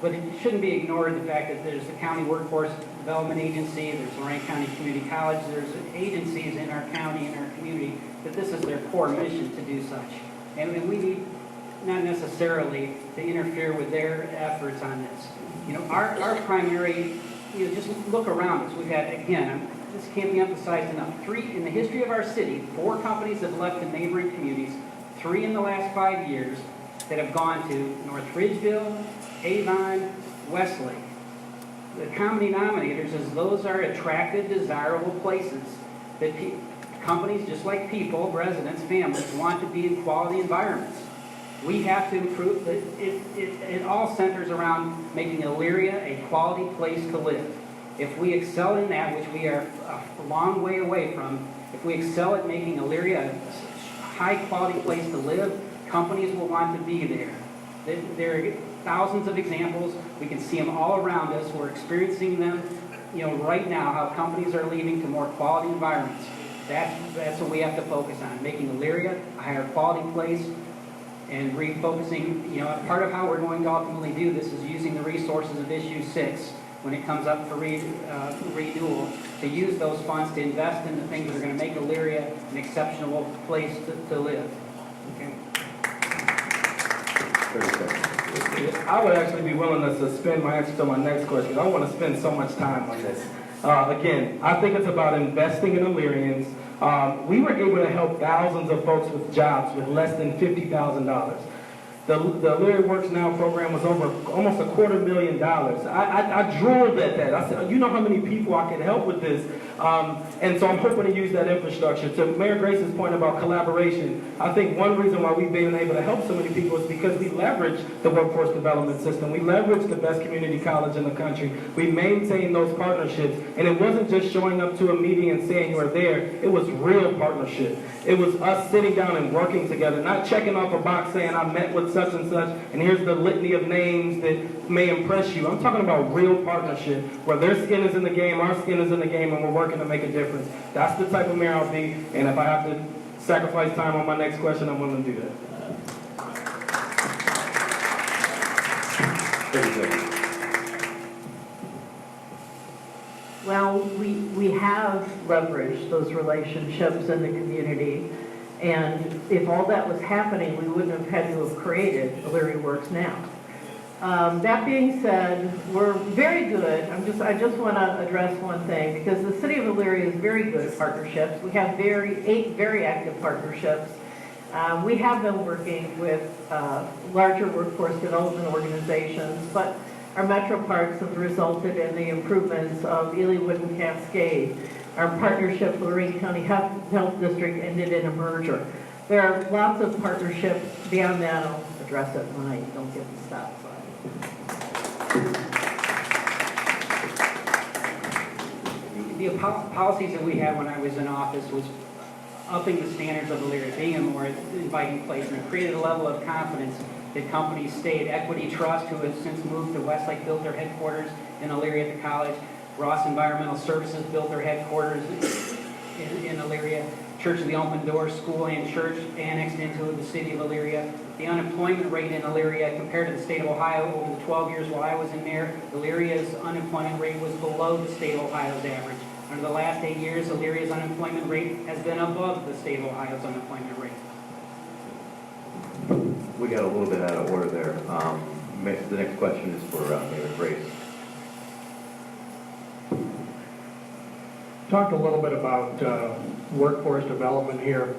But it shouldn't be ignored the fact that there's the County Workforce Development Agency, there's Lorraine County Community College, there's agencies in our county and our community that this is their core mission to do such. And we need not necessarily to interfere with their efforts on this. You know, our primary, you know, just look around us. We've had, again, this can't be emphasized enough, in the history of our city, 4 companies have left the neighboring communities, 3 in the last 5 years that have gone to North Ridgeville, Avon, Westlake. The common denominators is those are attractive, desirable places that companies, just like people, residents, families, want to be in quality environments. We have to improve, it all centers around making Elyria a quality place to live. If we excel in that, which we are a long way away from, if we excel at making Elyria a high-quality place to live, companies will want to be there. There are thousands of examples. We can see them all around us. We're experiencing them, you know, right now, how companies are leaving to more quality environments. That's what we have to focus on, making Elyria a higher quality place and refocusing, you know, part of how we're going to ultimately do this is using the resources of Issue 6 when it comes up for renewal, to use those funds to invest in the things that are going to make Elyria an exceptional place to live. Okay. I would actually be willing to suspend my answer to my next question. I don't want to spend so much time on this. Again, I think it's about investing in Illyrians. We were able to help thousands of folks with jobs with less than $50,000. The Elyria Works Now program was over almost $250,000. I drooled at that. I said, you know how many people I could help with this? And so I'm hoping to use that infrastructure. To Mayor Grace's point about collaboration, I think one reason why we've been able to help so many people is because we leverage the workforce development system. We leverage the best community college in the country. We maintain those partnerships. And it wasn't just showing up to a meeting and saying you were there. It was real partnership. It was us sitting down and working together, not checking off a box saying I met with such and such, and here's the litany of names that may impress you. I'm talking about real partnership, where their skin is in the game, our skin is in the game, and we're working to make a difference. That's the type of mayor I'll be, and if I have to sacrifice time on my next question, I'm willing to do that. Well, we have leveraged those relationships in the community, and if all that was happening, we wouldn't have had to have created Elyria Works Now. That being said, we're very good. I just want to address one thing, because the city of Elyria is very good at partnerships. We have 8 very active partnerships. We have been working with larger workforce development organizations, but our metro parks have resulted in the improvements of Elywood and Cascade. Our partnership with Lorraine County Health District ended in a merger. There are lots of partnerships beyond that. I'll address it when I don't get the stop sign. The policies that we had when I was in office was upping the standards of Elyria, being a more inviting place, and it created a level of confidence that companies stayed. Equity Trust, who has since moved to Westlake, built their headquarters in Elyria at the college. Ross Environmental Services built their headquarters in Elyria. Church of the Open Doors School and church annexed into the city of Elyria. The unemployment rate in Elyria compared to the state of Ohio over the 12 years while I was in there, Elyria's unemployment rate was below the state of Ohio's average. Under the last 8 years, Elyria's unemployment rate has been above the state of Ohio's unemployment rate. We got a little bit out of order there. The next question is for Mayor Grace. Talked a little bit about workforce development here.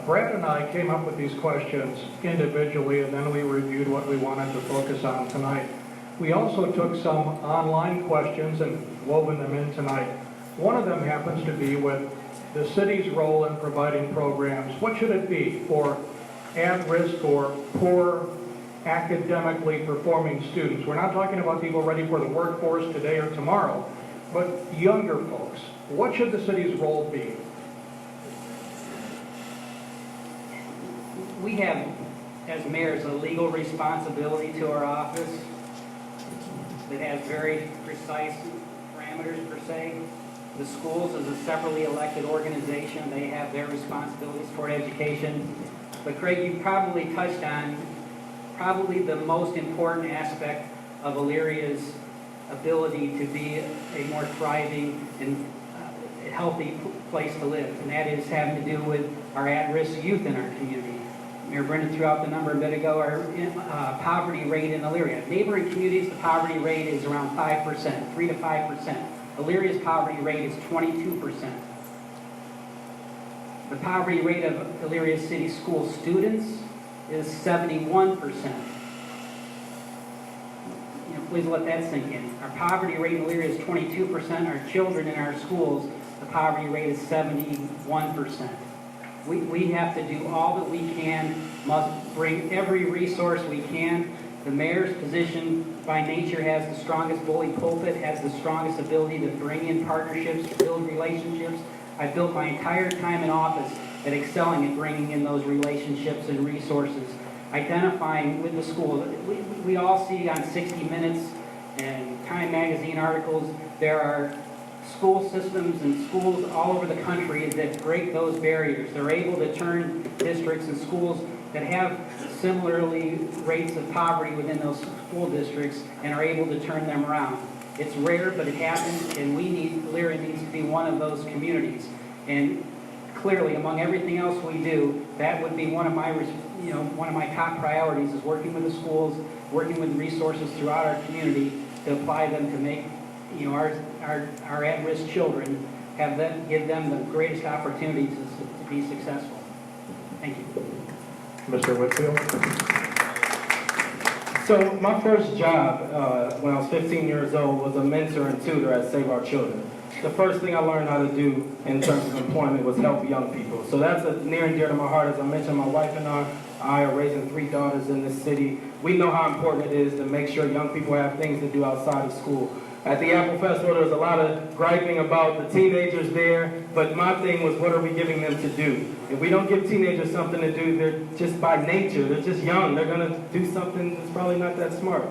Brad and I came up with these questions individually, and then we reviewed what we wanted to focus on tonight. We also took some online questions and woven them in tonight. One of them happens to be with the city's role in providing programs. What should it be for at-risk or poor academically performing students? We're not talking about people ready for the workforce today or tomorrow. but younger folks. What should the city's role be? We have, as mayors, a legal responsibility to our office that has very precise parameters per se. The schools is a separately elected organization. They have their responsibilities toward education. But Craig, you probably touched on probably the most important aspect of Elyria's ability to be a more thriving and healthy place to live, and that is having to do with our at-risk youth in our community. Mayor Brinda threw out the number a bit ago, our poverty rate in Elyria. Neighboring communities, the poverty rate is around 5%, 3 to 5%. Elyria's poverty rate is 22%. The poverty rate of Elyria City School students is 71%. Please let that sink in. Our poverty rate in Elyria is 22%. Our children in our schools, the poverty rate is 71%. We have to do all that we can, must bring every resource we can. The mayor's position by nature has the strongest bully pulpit, has the strongest ability to bring in partnerships, to build relationships. I built my entire time in office at excelling at bringing in those relationships and resources, identifying with the school. We all see on 60 Minutes and Time Magazine articles, there are school systems and schools all over the country that break those barriers. They're able to turn districts and schools that have similarly rates of poverty within those school districts and are able to turn them around. It's rare, but it happens, and Elyria needs to be one of those communities. And clearly, among everything else we do, that would be one of my top priorities is working with the schools, working with resources throughout our community to apply them to make our at-risk children give them the greatest opportunity to be successful. Thank you. Mr. Whitfield? So my first job when I was 15 years old was a mentor and tutor at Save Our Children. The first thing I learned how to do in terms of employment was help young people. So that's near and dear to my heart. As I mentioned, my wife and I are raising 3 daughters in this city. We know how important it is to make sure young people have things to do outside of school. At the Apple Festival, there was a lot of griping about the teenagers there, but my thing was, what are we giving them to do? If we don't give teenagers something to do, they're just by nature, they're just young. They're going to do something that's probably not that smart.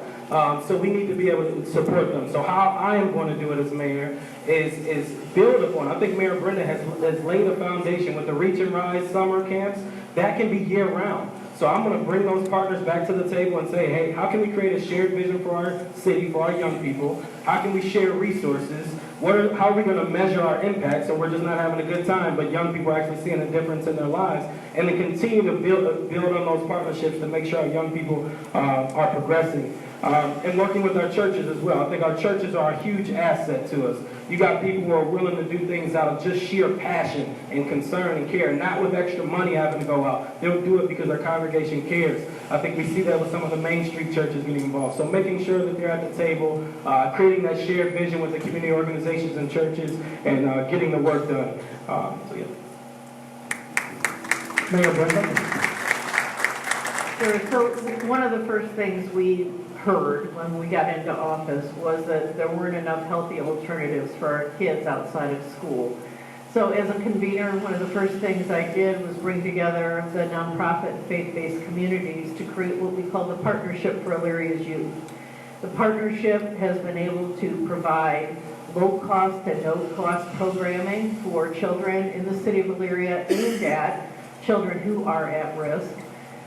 So we need to be able to support them. So how I am going to do it as mayor is build upon. I think Mayor Brinda has laid a foundation with the Reach and Rise summer camps. That can be year-round. So I'm going to bring those partners back to the table and say, hey, how can we create a shared vision for our city, for our young people? How can we share resources? How are we going to measure our impact so we're just not having a good time, but young people are actually seeing a difference in their lives? And to continue to build on those partnerships to make sure our young people are progressing. And working with our churches as well. I think our churches are a huge asset to us. You got people who are willing to do things out of just sheer passion and concern and care, not with extra money having to go out. They'll do it because their congregation cares. I think we see that with some of the Main Street churches getting involved. So making sure that they're at the table, creating that shared vision with the community organizations and churches, and getting the work done. Mayor Brinda? Sure. So one of the first things we heard when we got into office was that there weren't enough healthy alternatives for our kids outside of school. So as a convener, one of the first things I did was bring together the nonprofit and faith-based communities to create what we call the Partnership for Elyria's Youth. The partnership has been able to provide low-cost and no-cost programming for children in the city of Elyria aimed at children who are at risk.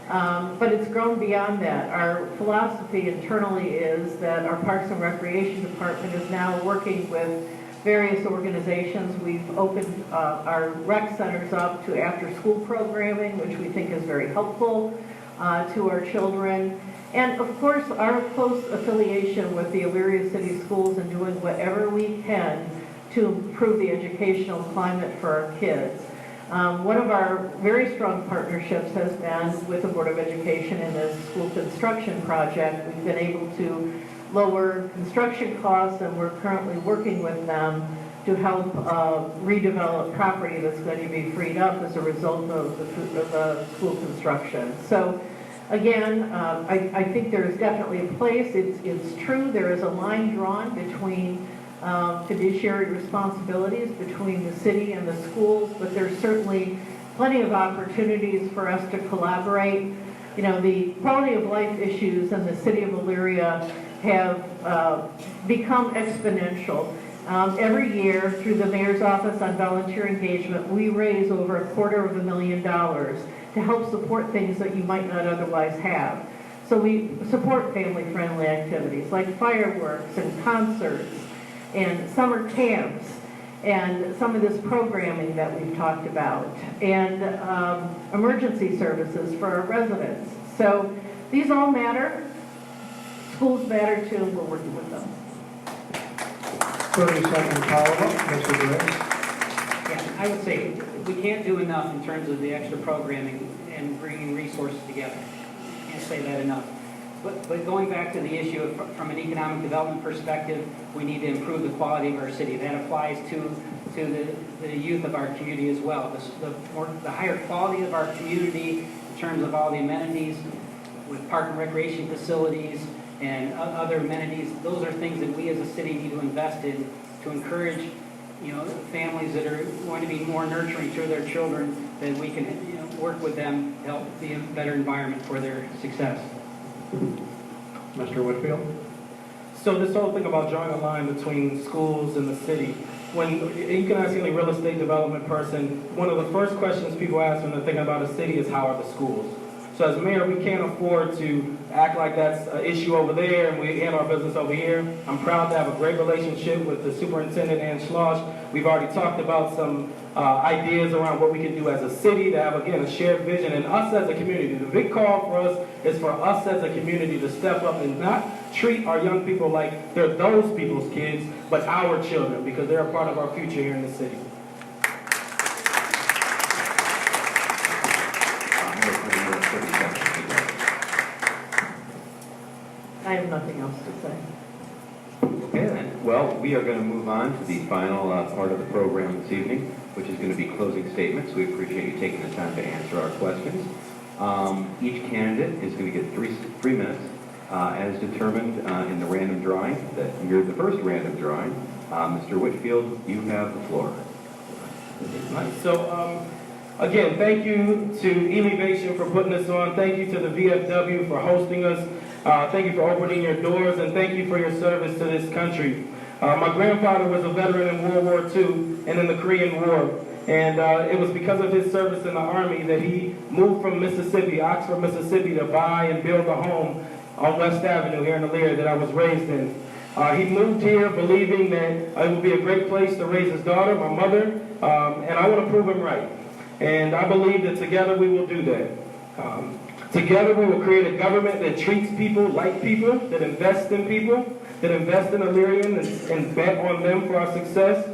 But it's grown beyond that. Our philosophy internally is that our Parks and Recreation Department is now working with various organizations. We've opened our rec centers up to after-school programming, which we think is very helpful to our children. And of course, our close affiliation with the Elyria City Schools and doing whatever we can to improve the educational climate for our kids. One of our very strong partnerships has been with the Board of Education in this school construction project. We've been able to lower construction costs, and we're currently working with them to help redevelop property that's going to be freed up as a result of the school construction. So again, I think there is definitely a place. It's true there is a line drawn between fiduciary responsibilities between the city and the schools, but there's certainly plenty of opportunities for us to collaborate. You know, the quality of life issues in the city of Elyria have become exponential. Every year, through the Mayor's Office on Volunteer Engagement, we raise over $250,000 to help support things that you might not otherwise have. So we support family-friendly activities like fireworks and concerts and summer camps and some of this programming that we've talked about, and emergency services for our residents. So these all matter. Schools matter too, and we're working with them. 30-second follow-up, Mr. Gray. Yeah, I would say we can't do enough in terms of the extra programming and bringing resources together. Can't say that enough. But going back to the issue of, from an economic development perspective, we need to improve the quality of our city. That applies to the youth of our community as well. The higher quality of our community in terms of all the amenities with park and recreation facilities and other amenities, those are things that we as a city need to invest in to encourage, you know, families that are going to be more nurturing to their children, that we can, you know, work with them to help be a better environment for their success. Mr. Whitfield. So this whole thing about drawing a line between schools and the city, when you can ask any real estate development person, one of the first questions people ask when they're thinking about a city is, how are the schools? So as mayor, we can't afford to act like that's an issue over there and we handle our business over here. I'm proud to have a great relationship with the superintendent, Ann Schloss. We've already talked about some ideas around what we can do as a city to have, again, a shared vision. And us as a community, the big call for us is for us as a community to step up and not treat our young people like they're those people's kids, but our children, because they're a part of our future here in the city. I have nothing else to say. Okay then. Well, we are going to move on to the final part of the program this evening, which is going to be closing statements. We appreciate you taking the time to answer our questions. Each candidate is going to get three minutes, as determined in the random drawing. That you're the first random drawing. Mr. Whitfield, you have the floor. So, again, thank you to Elevation for putting us on. Thank you to the VFW for hosting us. Thank you for opening your doors, and thank you for your service to this country. My grandfather was a veteran in World War II and in the Korean War. And it was because of his service in the Army that he moved from Mississippi, Oxford, Mississippi, to buy and build a home on West Avenue here in Elyria that I was raised in. He moved here believing that it would be a great place to raise his daughter, my mother, and I want to prove him right. And I believe that together we will do that. Together we will create a government that treats people like people, that invests in people, that invests in Elyrians and bet on them for our success.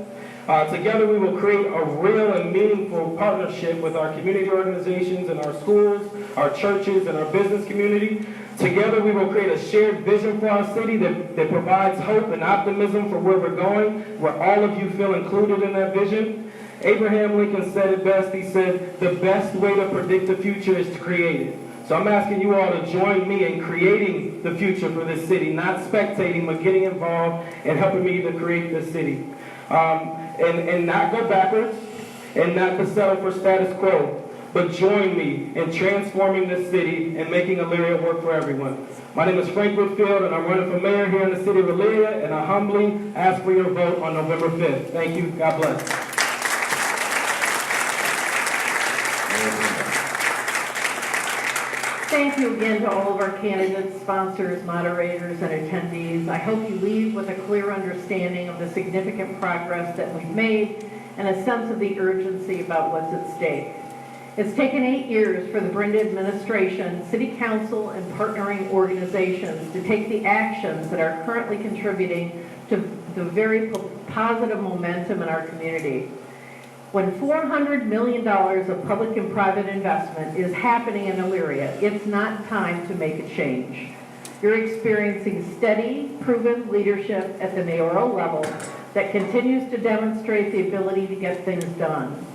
Together we will create a real and meaningful partnership with our community organizations and our schools, our churches, and our business community. Together we will create a shared vision for our city that provides hope and optimism for where we're going, where all of you feel included in that vision. Abraham Lincoln said it best. He said, the best way to predict the future is to create it. So I'm asking you all to join me in creating the future for this city, not spectating, but getting involved and helping me to create this city. And not go backwards, and not to settle for status quo, but join me in transforming this city and making Elyria work for everyone. My name is Frank Whitfield, and I'm running for mayor here in the city of Elyria, and I humbly ask for your vote on November 5th. Thank you. God bless. Thank you again to all of our candidates, sponsors, moderators, and attendees. I hope you leave with a clear understanding of the significant progress that we've made and a sense of the urgency about what's at stake. It's taken 8 years for the Brinda administration, city council, and partnering organizations to take the actions that are currently contributing to the very positive momentum in our community. When $400 million of public and private investment is happening in Elyria, it's not time to make a change. You're experiencing steady, proven leadership at the mayoral level that continues to demonstrate the ability to get things done.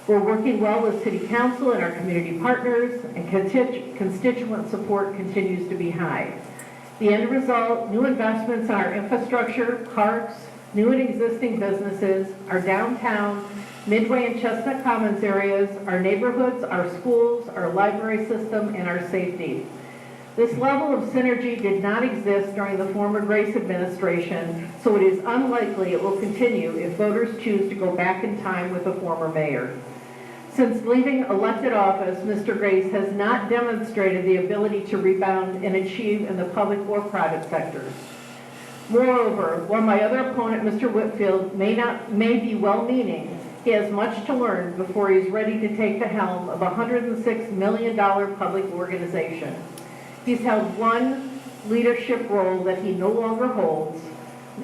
We're working well with City Council and our community partners, and constituent support continues to be high. The end result, new investments in our infrastructure, parks, new and existing businesses, our downtown, Midway and Chestnut Commons areas, our neighborhoods, our schools, our library system, and our safety. This level of synergy did not exist during the former Grace administration, so it is unlikely it will continue if voters choose to go back in time with the former mayor. Since leaving elected office, Mr. Grace has not demonstrated the ability to rebound and achieve in the public or private sectors. Moreover, while my other opponent, Mr. Whitfield, may be well-meaning, he has much to learn before he's ready to take the helm of a $106 million public organization. He's held one leadership role that he no longer holds,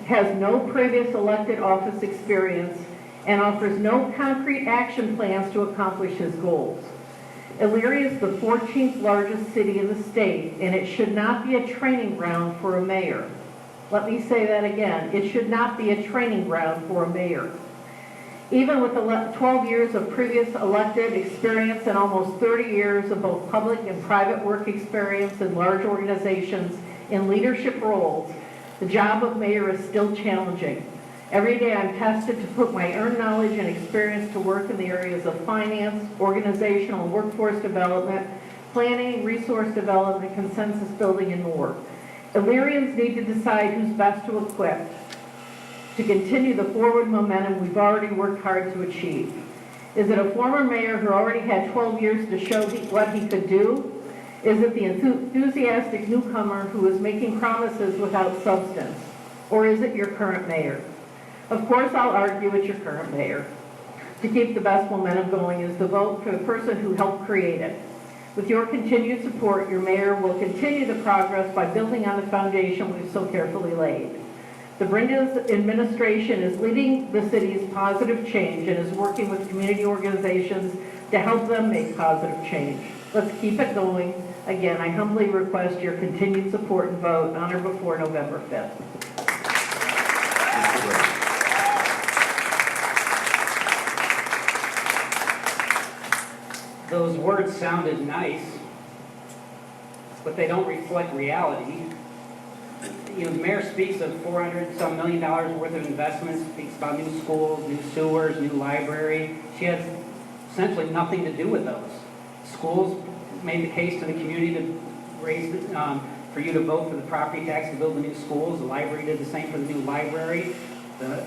has no previous elected office experience, and offers no concrete action plans to accomplish his goals. Elyria is the 14th largest city in the state, and it should not be a training ground for a mayor. Let me say that again. It should not be a training ground for a mayor. Even with 12 years of previous elected experience and almost 30 years of both public and private work experience in large organizations in leadership roles, the job of mayor is still challenging. Every day I'm tested to put my earned knowledge and experience to work in the areas of finance, organizational and workforce development, planning, resource development, consensus building, and more. Illyrians need to decide who's best to equip to continue the forward momentum we've already worked hard to achieve. Is it a former mayor who already had 12 years to show what he could do? Is it the enthusiastic newcomer who is making promises without substance? Or is it your current mayor? Of course, I'll argue it's your current mayor. To keep the best momentum going is the vote for the person who helped create it. With your continued support, your mayor will continue the progress by building on the foundation we've so carefully laid. The Brinda's administration is leading the city's positive change and is working with community organizations to help them make positive change. Let's keep it going. Again, I humbly request your continued support and vote on or before November 5th. Those words sounded nice, but they don't reflect reality. You know, the mayor speaks of $400-some million worth of investments, speaks about new schools, new sewers, new library. She has essentially nothing to do with those. Schools made the case to the community to raise, for you to vote for the property tax to build the new schools. The library did the same for the new library. The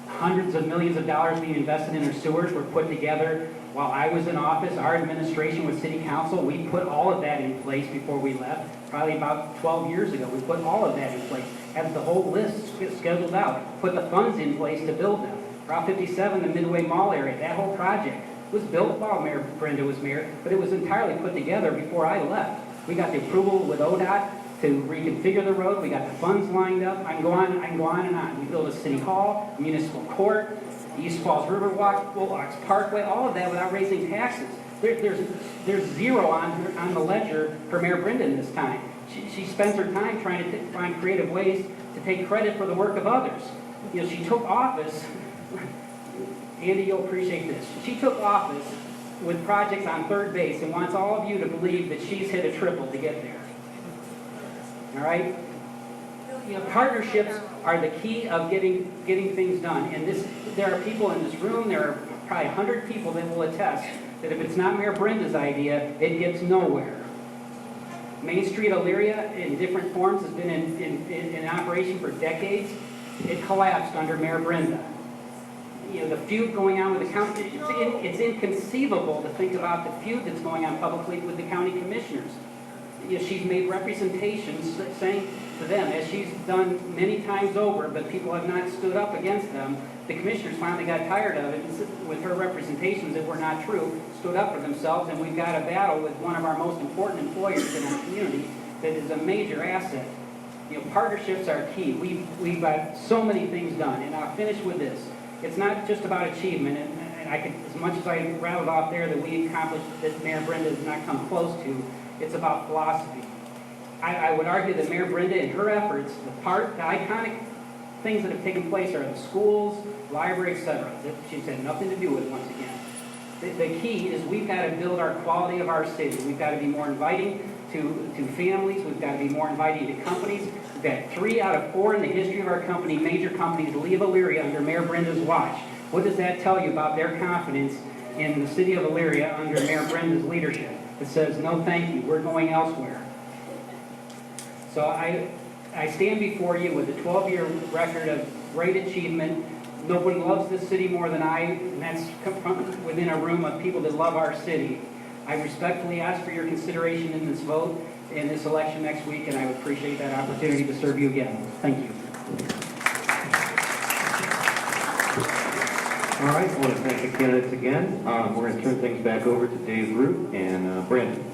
hundreds of millions of dollars being invested in our sewers were put together while I was in office. Our administration with city council, we put all of that in place before we left. Probably about 12 years ago, we put all of that in place. Had the whole list scheduled out. Put the funds in place to build them. Route 57, the Midway Mall area, that whole project was built while Mayor Brinda was mayor, but it was entirely put together before I left. We got the approval with ODOT to reconfigure the road. We got the funds lined up. I can go on and on. We built a city hall, a municipal court, East Falls Riverwalk, Bullocks Parkway, all of that without raising taxes. There's zero on the ledger for Mayor Brinda this time. She spends her time trying to find creative ways to take credit for the work of others. You know, she took office, Andy, you'll appreciate this. She took office with projects on third base and wants all of you to believe that she's hit a triple to get there. All right? You know, partnerships are the key of getting things done. And there are people in this room, there are probably 100 people that will attest that if it's not Mayor Brinda's idea, it gets nowhere. Main Street Elyria, in different forms, has been in operation for decades. It collapsed under Mayor Brinda. You know, the feud going on with the county, it's inconceivable to think about the feud that's going on publicly with the county commissioners. You know, she's made representations saying to them, as she's done many times over, but people have not stood up against them. The commissioners finally got tired of it with her representations that were not true, stood up for themselves, and we've got a battle with one of our most important employers in our community that is a major asset. You know, partnerships are key. We've got so many things done, and I'll finish with this. It's not just about achievement, and I could, as much as I rattled off there that we accomplished that Mayor Brinda has not come close to, it's about philosophy. I would argue that Mayor Brinda and her efforts, the iconic things that have taken place are the schools, library, etc. that she's had nothing to do with once again. The key is we've got to build our quality of our city. We've got to be more inviting to families. We've got to be more inviting to companies. We've got 3 out of 4 in the history of our company, major companies, leave Elyria under Mayor Brinda's watch. What does that tell you about their confidence in the city of Elyria under Mayor Brinda's leadership? It says, no thank you, we're going elsewhere. So I stand before you with a 12-year record of great achievement. Nobody loves this city more than I, and that's within a room of people that love our city. I respectfully ask for your consideration in this vote, in this election next week, and I would appreciate that opportunity to serve you again. Thank you. All right, I want to thank the candidates again. We're going to turn things back over to Dave Root and Brandon.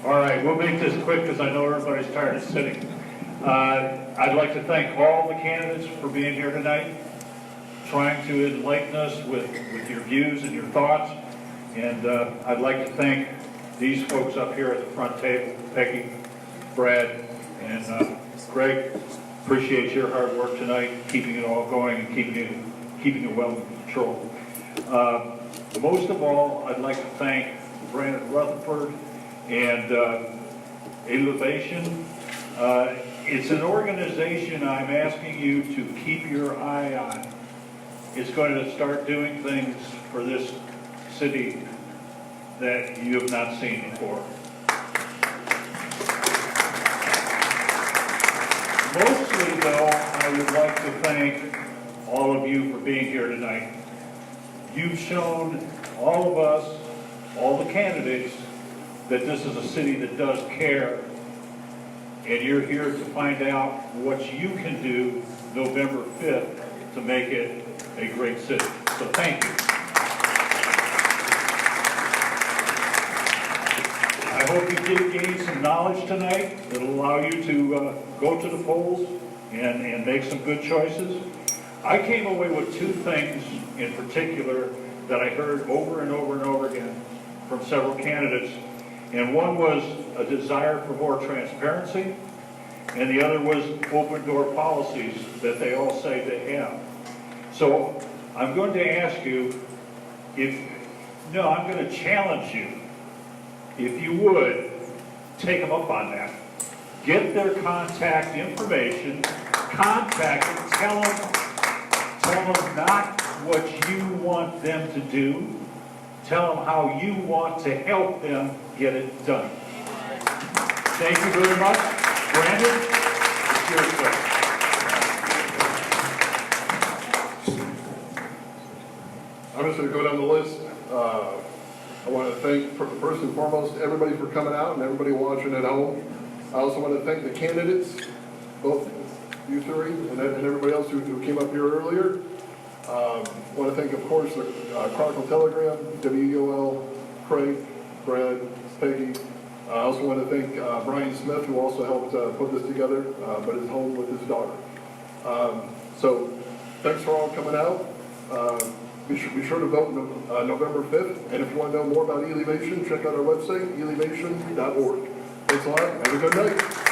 All right, we'll make this quick because I know everybody's tired of sitting. I'd like to thank all the candidates for being here tonight, trying to enlighten us with your views and your thoughts. And I'd like to thank these folks up here at the front table, Peggy, Brad, and Greg. Appreciate your hard work tonight, keeping it all going and keeping it well in control. Most of all, I'd like to thank Brandon Rutherford and Elevation. It's an organization I'm asking you to keep your eye on. It's going to start doing things for this city that you have not seen before. Mostly, though, I would like to thank all of you for being here tonight. You've shown all of us, all the candidates, that this is a city that does care, and you're here to find out what you can do November 5th to make it a great city. So thank you. I hope you did gain some knowledge tonight that'll allow you to go to the polls and make some good choices. I came away with 2 things in particular that I heard over and over and over again from several candidates. And one was a desire for more transparency, and the other was open door policies that they all say they have. So I'm going to ask you I'm going to challenge you, if you would, take them up on that. Get their contact information, contact them, tell them not what you want them to do, tell them how you want to help them get it done. Thank you very much. Brandon, it's your turn. I'm just going to go down the list. I want to thank, first and foremost, everybody for coming out and everybody watching at home. I also want to thank the candidates, both you 3 and everybody else who came up here earlier. I want to thank, of course, the Chronicle Telegram, WEOL, Craig, Brad, Peggy. I also want to thank Brian Smith, who also helped put this together, but is home with his daughter. So thanks for all coming out. Be sure to vote November 5th. And if you want to know more about Elevation, check out our website, elevation.org. Thanks a lot. Have a good night.